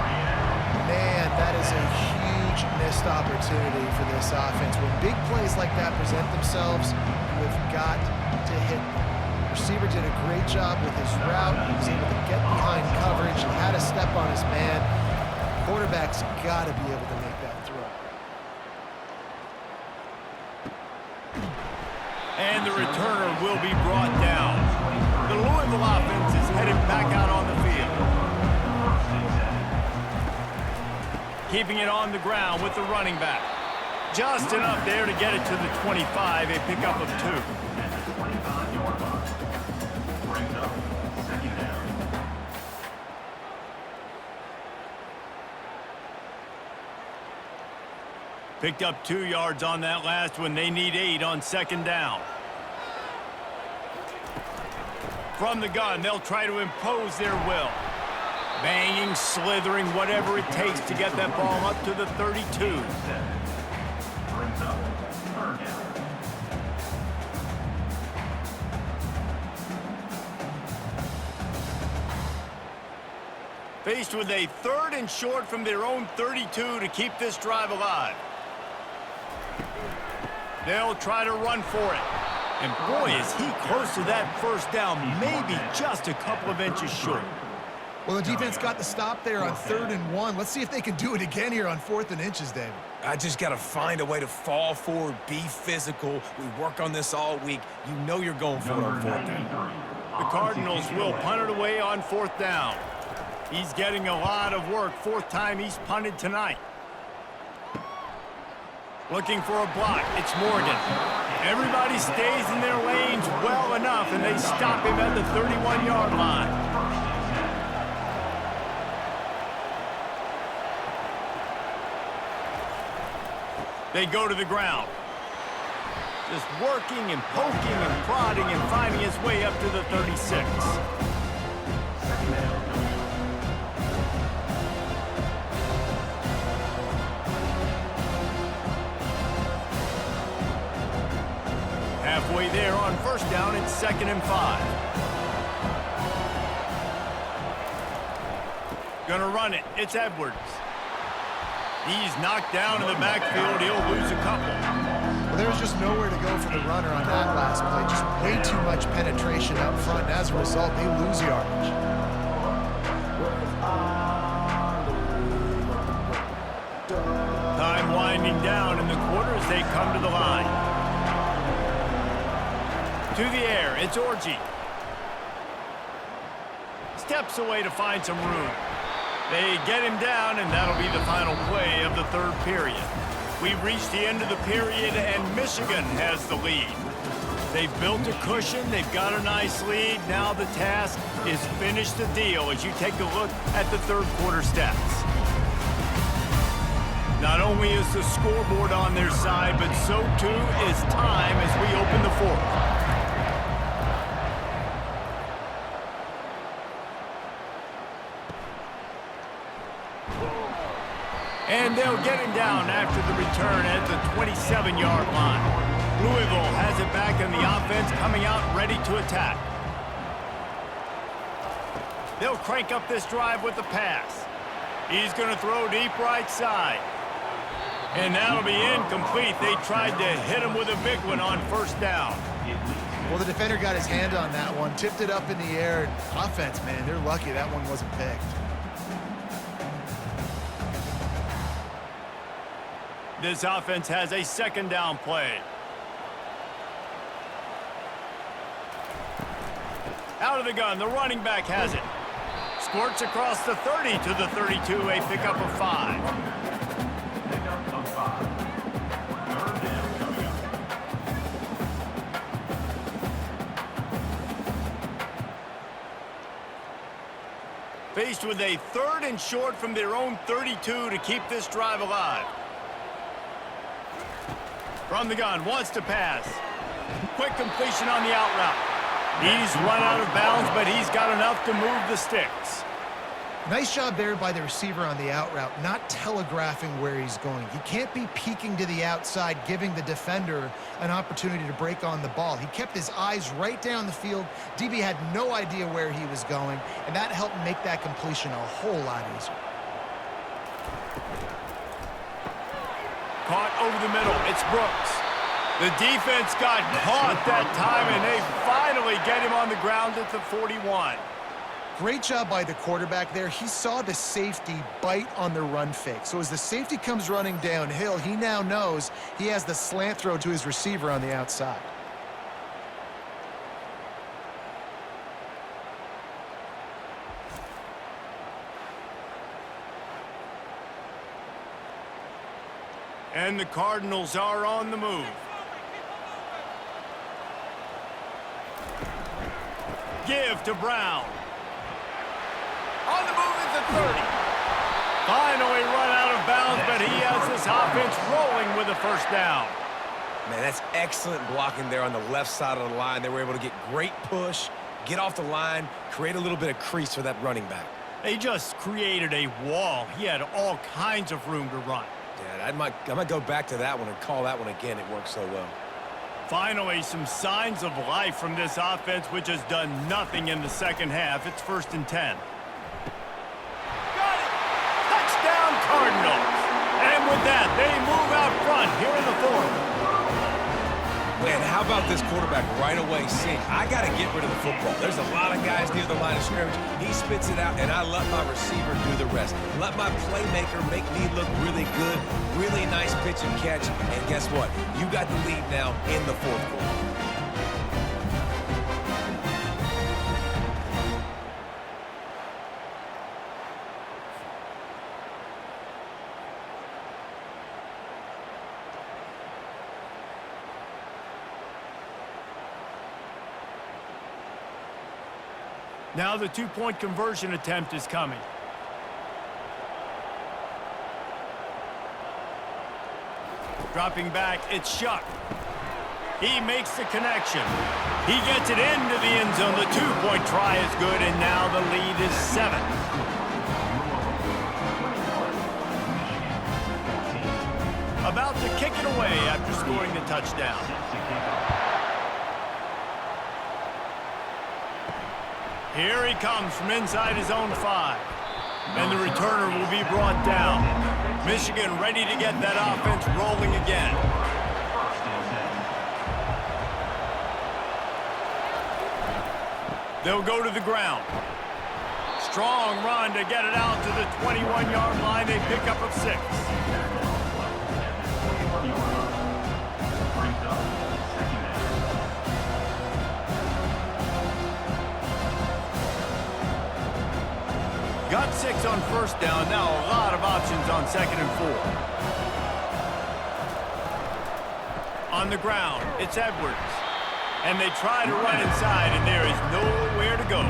Man, that is a huge missed opportunity for this offense. When big plays like that present themselves, you've got to hit them. The receiver did a great job with his route. He was able to get behind coverage. He had a step on his man. Quarterback's got to be able to make that throw. And the returner will be brought down. The Louisville offense is headed back out on the field. Keeping it on the ground with the running back. Just enough there to get it to the 25, a pickup of 2. At the 25-yard line. Brings up 2nd down. Picked up 2 yards on that last one. They need 8 on 2nd down. From the gun, they'll try to impose their will. Banging, slithering, whatever it takes to get that ball up to the 32. Brings up third down. Faced with a 3rd and short from their own 32 to keep this drive alive. They'll try to run for it. And boy, is he close to that first down, maybe just a couple of inches short. Well, the defense got the stop there on 3rd and 1. Let's see if they can do it again here on 4th and inches, David. I just got to find a way to fall forward, be physical. We work on this all week. You know you're going for it on 4th down. The Cardinals will punt it away on 4th down. He's getting a lot of work. 4th time he's punted tonight. Looking for a block. It's Morgan. Everybody stays in their lanes well enough, and they stop him at the 31-yard line. They go to the ground. Just working and poking and prodding and finding his way up to the 36. Halfway there on 1st down, it's 2nd and 5. Gonna run it. It's Edwards. He's knocked down in the backfield. He'll lose a couple. Well, there was just nowhere to go for the runner on that last play. Just way too much penetration up front, and as a result, they lose yardage. Time winding down in the quarter as they come to the line. To the air, it's Orji. Steps away to find some room. They get him down, and that'll be the final play of the 3rd period. We've reached the end of the period, and Michigan has the lead. They've built a cushion. They've got a nice lead. Now the task is finish the deal as you take a look at the 3rd quarter stats. Not only is the scoreboard on their side, but so too is time as we open the 4th. And they'll get him down after the return at the 27-yard line. Louisville has it back in the offense, coming out ready to attack. They'll crank up this drive with the pass. He's going to throw deep right side. And that'll be incomplete. They tried to hit him with a big one on 1st down. Well, the defender got his hand on that one, tipped it up in the air. Offense, man, they're lucky that one wasn't picked. This offense has a 2nd down play. Out of the gun, the running back has it. Squirts across the 30 to the 32, a pickup of 5. Pickup of 5. 3rd down coming up. Faced with a 3rd and short from their own 32 to keep this drive alive. From the gun, wants to pass. Quick completion on the out route. He's run out of bounds, but he's got enough to move the sticks. Nice job there by the receiver on the out route, not telegraphing where he's going. He can't be peeking to the outside, giving the defender an opportunity to break on the ball. He kept his eyes right down the field. DB had no idea where he was going, and that helped make that completion a whole lot easier. Caught over the middle. It's Brooks. The defense got caught that time, and they finally get him on the ground at the 41. Great job by the quarterback there. He saw the safety bite on the run fake. So as the safety comes running downhill, he now knows he has the slant throw to his receiver on the outside. And the Cardinals are on the move. Give to Brown. On the move at the 30. Finally run out of bounds, but he has this offense rolling with a 1st down. Man, that's excellent blocking there on the left side of the line. They were able to get great push, get off the line, create a little bit of crease for that running back. They just created a wall. He had all kinds of room to run. Yeah, I might go back to that one and call that one again. It worked so well. Finally, some signs of life from this offense, which has done nothing in the second half. It's 1st and 10. Got it! Touchdown, Cardinals! And with that, they move out front here in the 4th. Man, how about this quarterback right away seeing, I got to get rid of the football. There's a lot of guys near the line of scrimmage. He spits it out, and I let my receiver do the rest. Let my playmaker make me look really good. Really nice pitch and catch. And guess what? You got the lead now in the 4th quarter. Now the 2-point conversion attempt is coming. Dropping back, it's Shuck. He makes the connection. He gets it into the end zone. The 2-point try is good, and now the lead is 7. About to kick it away after scoring the touchdown. Here he comes from inside his own 5. And the returner will be brought down. Michigan ready to get that offense rolling again. They'll go to the ground. Strong run to get it out to the 21-yard line. They pick up a 6. Got 6 on 1st down. Now a lot of options on 2nd and 4. On the ground, it's Edwards. And they try to run inside, and there is nowhere to go.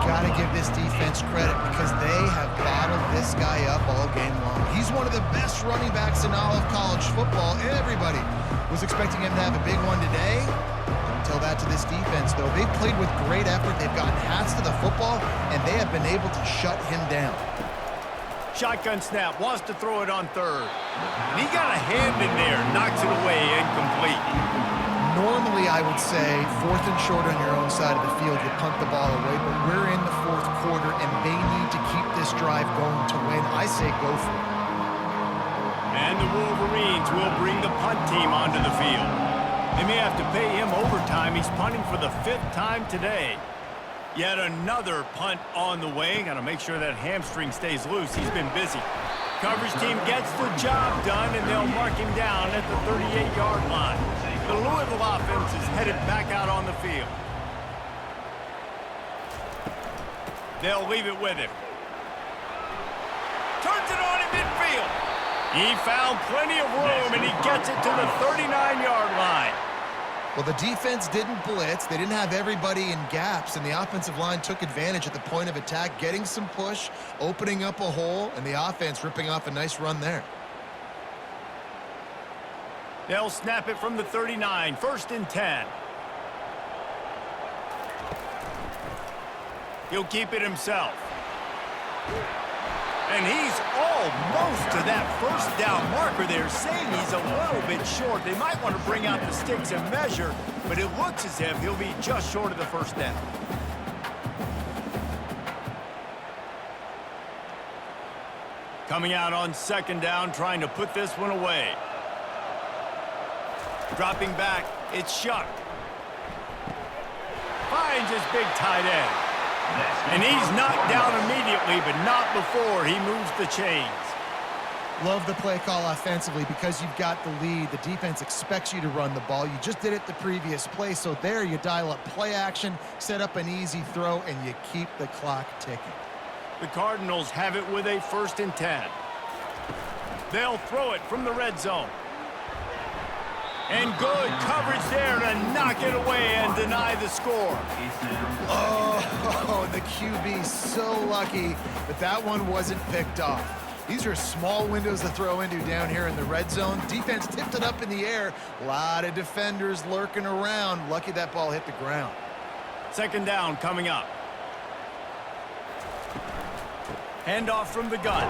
Got to give this defense credit because they have bottled this guy up all game long. He's one of the best running backs in all of college football. Everybody was expecting him to have a big one today. Don't tell that to this defense, though. They've played with great effort. They've gotten hats to the football, and they have been able to shut him down. Shotgun snap, wants to throw it on 3rd. And he got a hand in there, knocks it away, incomplete. Normally, I would say 4th and short on your own side of the field, you punt the ball away, but we're in the 4th quarter, and they need to keep this drive going to win. I say go for it. And the Wolverines will bring the punt team onto the field. They may have to pay him overtime. He's punting for the 5th time today. Yet another punt on the way. Got to make sure that hamstring stays loose. He's been busy. Coverage team gets the job done, and they'll mark him down at the 38-yard line. The Louisville offense is headed back out on the field. They'll leave it with him. Turns it on in midfield. He found plenty of room, and he gets it to the 39-yard line. Well, the defense didn't blitz. They didn't have everybody in gaps, and the offensive line took advantage at the point of attack, getting some push, opening up a hole, and the offense ripping off a nice run there. They'll snap it from the 39, 1st and 10. He'll keep it himself. And he's almost to that 1st down marker there, saying he's a little bit short. They might want to bring out the sticks and measure, but it looks as if he'll be just short of the 1st down. Coming out on 2nd down, trying to put this one away. Dropping back, it's Shuck. Finds his big tight end. And he's knocked down immediately, but not before he moves the chains. Love the play call offensively because you've got the lead. The defense expects you to run the ball. You just did it the previous play, so there you dial up play action, set up an easy throw, and you keep the clock ticking. The Cardinals have it with a 1st and 10. They'll throw it from the red zone. And good coverage there to knock it away and deny the score. Oh, the QB so lucky that that one wasn't picked off. These are small windows to throw into down here in the red zone. Defense tipped it up in the air. A lot of defenders lurking around. Lucky that ball hit the ground. 2nd down coming up. Handoff from the gun.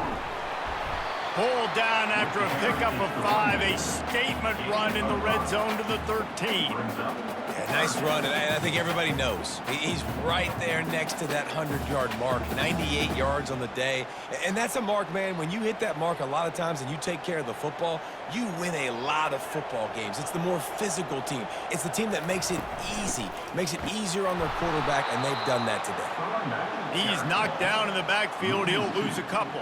Pulled down after a pickup of 5. A statement run in the red zone to the 13. Yeah, nice run, and I think everybody knows. He's right there next to that 100-yard mark, 98 yards on the day. And that's a mark, man. When you hit that mark a lot of times and you take care of the football, you win a lot of football games. It's the more physical team. It's the team that makes it easy, makes it easier on their quarterback, and they've done that today. He's knocked down in the backfield. He'll lose a couple.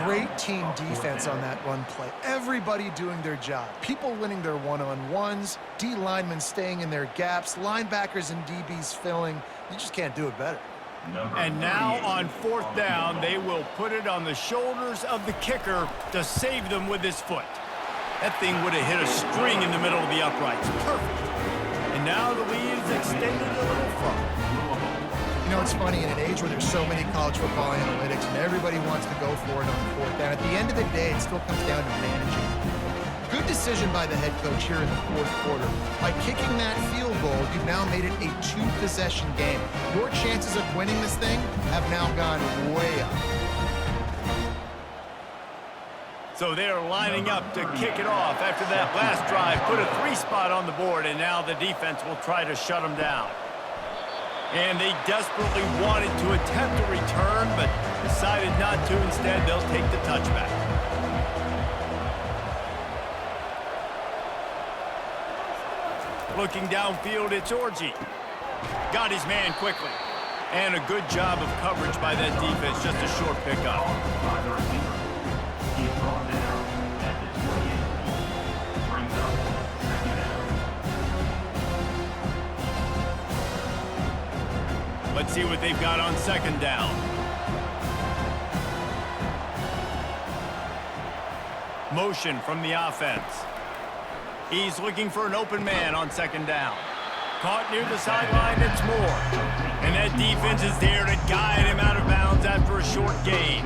Great team defense on that run play. Everybody doing their job. People winning their one-on-ones, D linemen staying in their gaps, linebackers and DBs filling. You just can't do it better. And now on 4th down, they will put it on the shoulders of the kicker to save them with his foot. That thing would have hit a string in the middle of the uprights. Perfect. And now the lead is extended a little further. You know, it's funny, in an age where there's so many college football analytics and everybody wants to go for it on 4th down, at the end of the day, it still comes down to managing. Good decision by the head coach here in the 4th quarter. By kicking that field goal, you've now made it a 2-possession game. Your chances of winning this thing have now gone way up. So they're lining up to kick it off after that last drive. Put a 3 spot on the board, and now the defense will try to shut them down. And they desperately wanted to attempt a return, but decided not to. Instead, they'll take the touchback. Looking downfield, it's Orji. Got his man quickly. And a good job of coverage by that defense. Just a short pickup. Let's see what they've got on 2nd down. Motion from the offense. He's looking for an open man on 2nd down. Caught near the sideline, it's Moore. And that defense is there to guide him out of bounds after a short gain.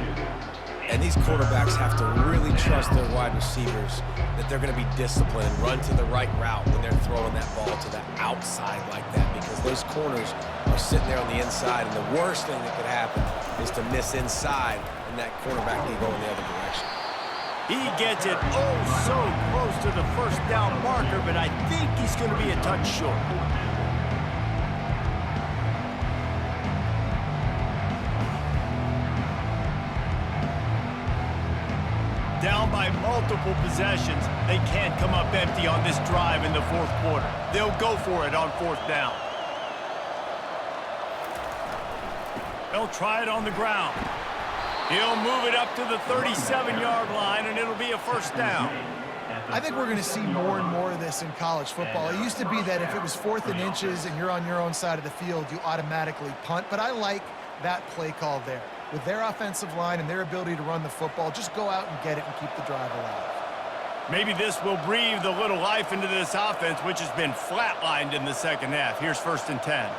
And these quarterbacks have to really trust their wide receivers that they're going to be disciplined and run to the right route when they're throwing that ball to the outside like that, because those corners are sitting there on the inside, and the worst thing that could happen is to miss inside and that quarterback can go in the other direction. He gets it oh so close to the 1st down marker, but I think he's going to be a touch short. Down by multiple possessions, they can't come up empty on this drive in the 4th quarter. They'll go for it on 4th down. They'll try it on the ground. He'll move it up to the 37-yard line, and it'll be a 1st down. I think we're going to see more and more of this in college football. It used to be that if it was 4th and inches and you're on your own side of the field, you automatically punt. But I like that play call there. With their offensive line and their ability to run the football, just go out and get it and keep the drive alive. Maybe this will breathe a little life into this offense, which has been flatlined in the 2nd half. Here's 1st and 10.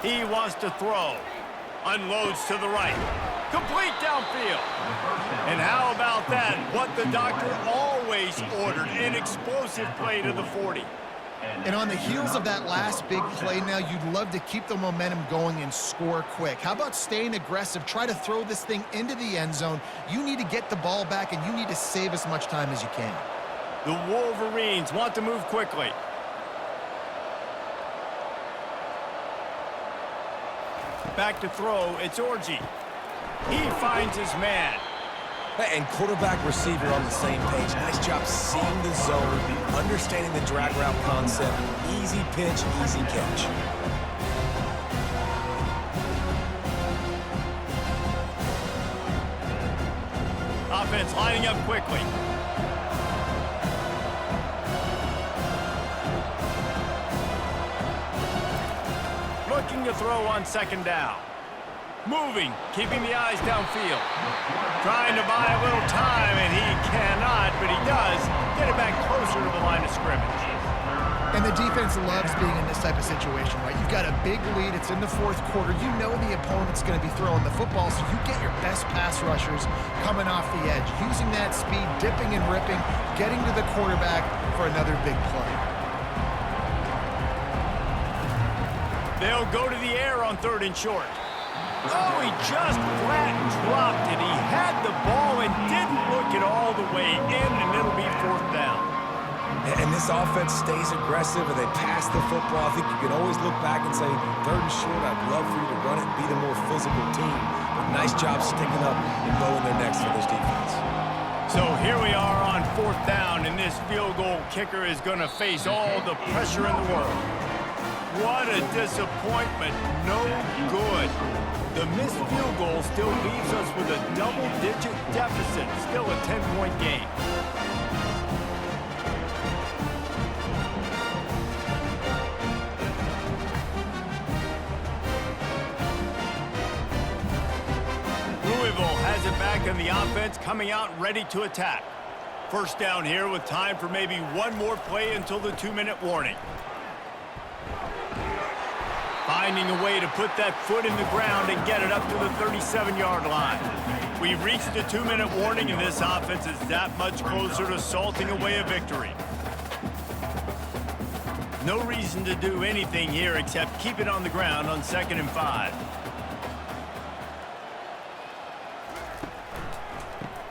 He wants to throw. Unloads to the right. Complete downfield. And how about that? What the doctor always ordered, an explosive play to the 40. And on the heels of that last big play now, you'd love to keep the momentum going and score quick. How about staying aggressive? Try to throw this thing into the end zone. You need to get the ball back, and you need to save as much time as you can. The Wolverines want to move quickly. Back to throw, it's Orji. He finds his man. And quarterback receiver on the same page. Nice job seeing the zone, understanding the drag route concept. Easy pitch, easy catch. Offense lining up quickly. Looking to throw on 2nd down. Moving, keeping the eyes downfield. Trying to buy a little time, and he cannot, but he does get it back closer to the line of scrimmage. And the defense loves being in this type of situation, right? You've got a big lead. It's in the 4th quarter. You know the opponent's going to be throwing the football, so you get your best pass rushers coming off the edge, using that speed, dipping and ripping, getting to the quarterback for another big play. They'll go to the air on 3rd and short. Oh, he just flat dropped it. He had the ball and didn't look it all the way in, and it'll be 4th down. And this offense stays aggressive, and they pass the football. I think you can always look back and say, 3rd and short, I'd love for you to run it and be the more physical team. But nice job sticking up and blowing their necks for this defense. So here we are on 4th down, and this field goal kicker is going to face all the pressure in the world. What a disappointment. No good. The missed field goal still leaves us with a double-digit deficit, still a 10-point game. Louisville has it back in the offense, coming out ready to attack. 1st down here with time for maybe one more play until the 2-minute warning. Finding a way to put that foot in the ground and get it up to the 37-yard line. We've reached the 2-minute warning, and this offense is that much closer to salting away a victory. No reason to do anything here except keep it on the ground on 2nd and 5.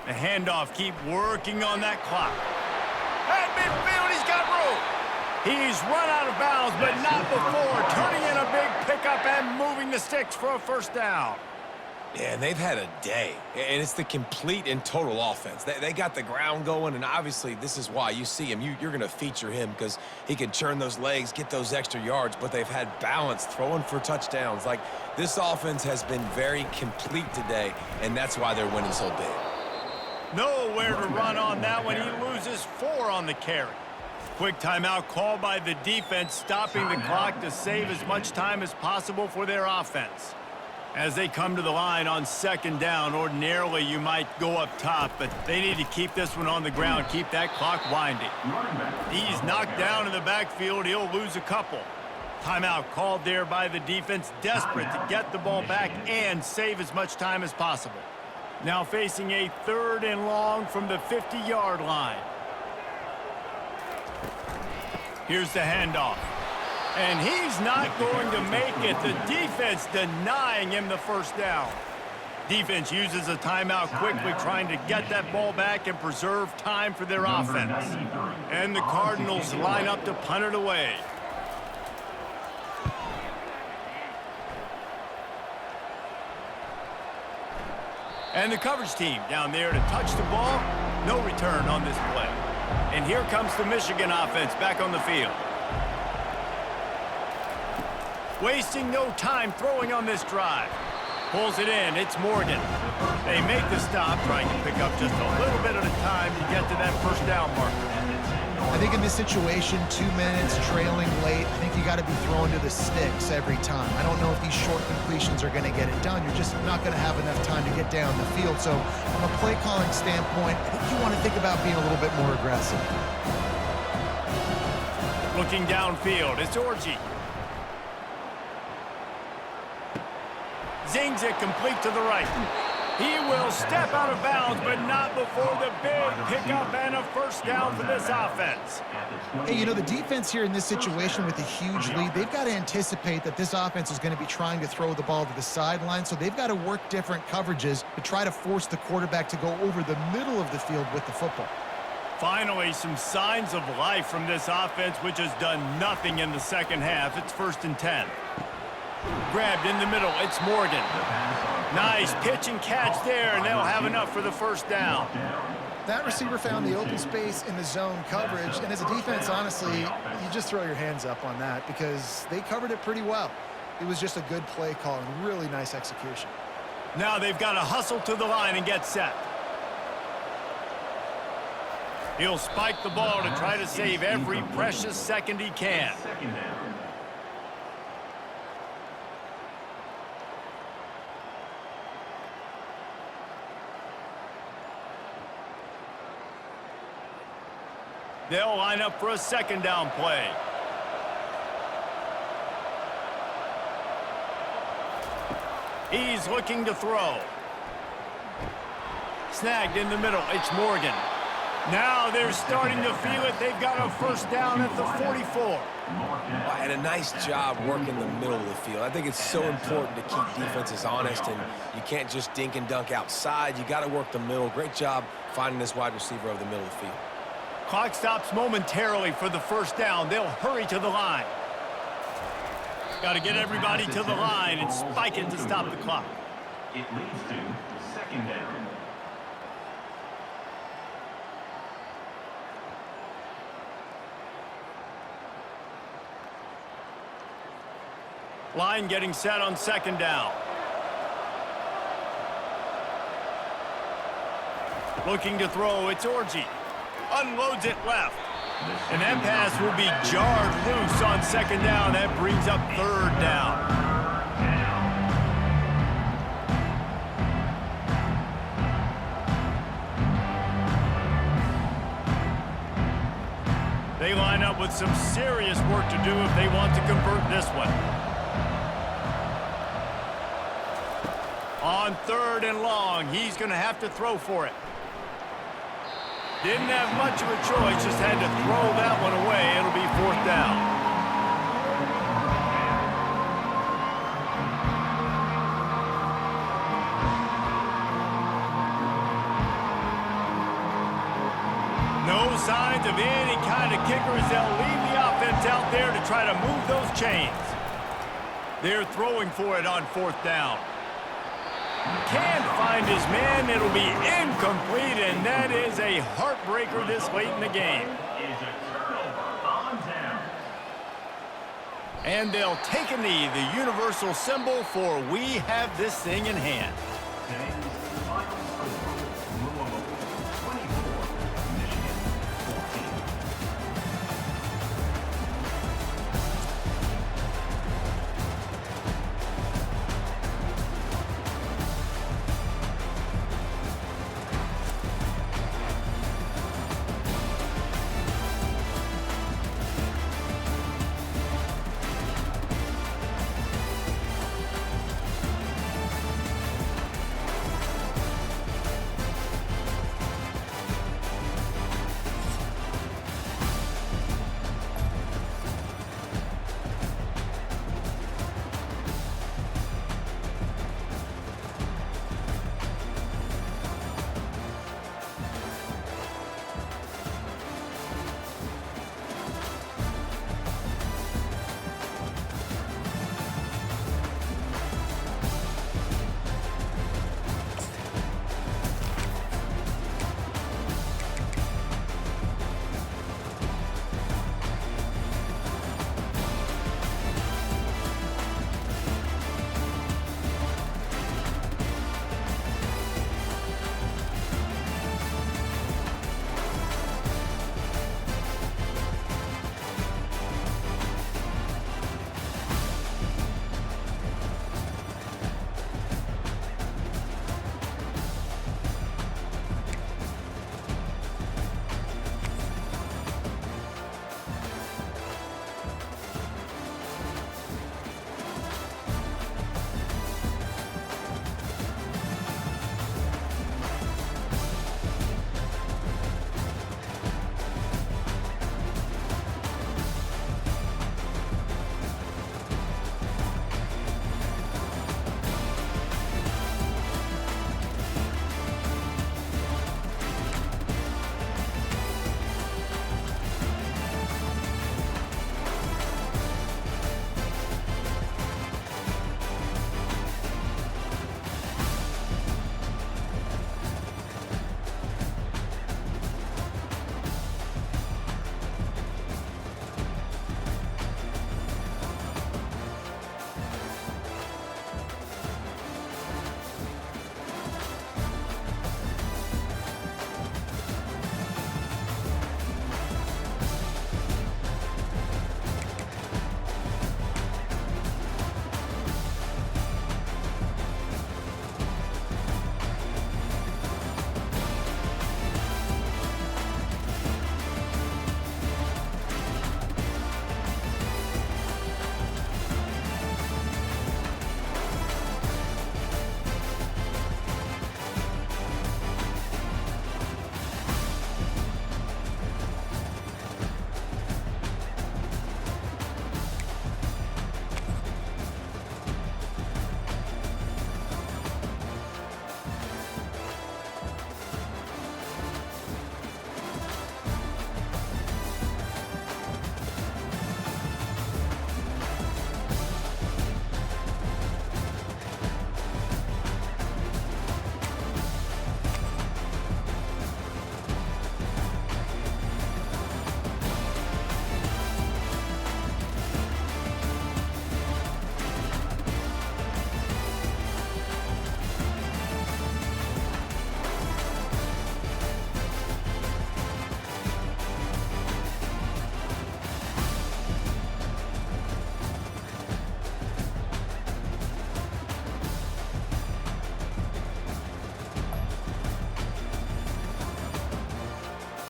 The handoff, keep working on that clock. At midfield, he's got room. He's run out of bounds, but not before turning in a big pickup and moving the sticks for a 1st down. Yeah, and they've had a day, and it's the complete and total offense. They got the ground going, and obviously this is why you see him. You're going to feature him because he can churn those legs, get those extra yards, but they've had balance throwing for touchdowns. Like, this offense has been very complete today, and that's why they're winning so big. Nowhere to run on that one. He loses 4 on the carry. Quick timeout called by the defense, stopping the clock to save as much time as possible for their offense. As they come to the line on 2nd down, ordinarily you might go up top, but they need to keep this one on the ground, keep that clock winding. He's knocked down in the backfield. He'll lose a couple. Timeout called there by the defense, desperate to get the ball back and save as much time as possible. Now facing a 3rd and long from the 50-yard line. Here's the handoff. And he's not going to make it. The defense denying him the 1st down. Defense uses a timeout quickly, trying to get that ball back and preserve time for their offense. And the Cardinals line up to punt it away. And the coverage team down there to touch the ball. No return on this play. And here comes the Michigan offense back on the field. Wasting no time throwing on this drive. Pulls it in. It's Morgan. They make the stop, trying to pick up just a little bit at a time to get to that 1st down marker. I think in this situation, 2 minutes, trailing late, I think you got to be throwing to the sticks every time. I don't know if these short completions are going to get it done. You're just not going to have enough time to get down the field. So from a play calling standpoint, I think you want to think about being a little bit more aggressive. Looking downfield, it's Orji. Zings it complete to the right. He will step out of bounds, but not before the big pickup and a 1st down for this offense. Hey, you know, the defense here in this situation with a huge lead, they've got to anticipate that this offense is going to be trying to throw the ball to the sideline, so they've got to work different coverages to try to force the quarterback to go over the middle of the field with the football. Finally, some signs of life from this offense, which has done nothing in the 2nd half. It's 1st and 10. Grabbed in the middle, it's Morgan. Nice pitch and catch there, and they'll have enough for the 1st down. That receiver found the open space in the zone coverage, and as a defense, honestly, you just throw your hands up on that because they covered it pretty well. It was just a good play call and really nice execution. Now they've got to hustle to the line and get set. He'll spike the ball to try to save every precious second he can. They'll line up for a 2nd down play. He's looking to throw. Snagged in the middle. It's Morgan. Now they're starting to feel it. They've got a first down at the 44. And a nice job working the middle of the field. I think it's so important to keep defenses honest, and you can't just dink and dunk outside. You got to work the middle. Great job finding this wide receiver over the middle of the field. Clock stops momentarily for the first down. They'll hurry to the line. Got to get everybody to the line and spike it to stop the clock. It leads to second down. Line getting set on second down. Looking to throw, it's Orji. Unloads it left. And that pass will be jarred loose on second down. That brings up third down. They line up with some serious work to do if they want to convert this one. On third and long, he's going to have to throw for it. Didn't have much of a choice, just had to throw that one away. It'll be fourth down. No signs of any kind of kickers. They'll leave the offense out there to try to move those chains. They're throwing for it on fourth down. Can't find his man. It'll be incomplete, and that is a heartbreaker this late in the game. And they'll take a knee, the universal symbol for we have this thing in hand.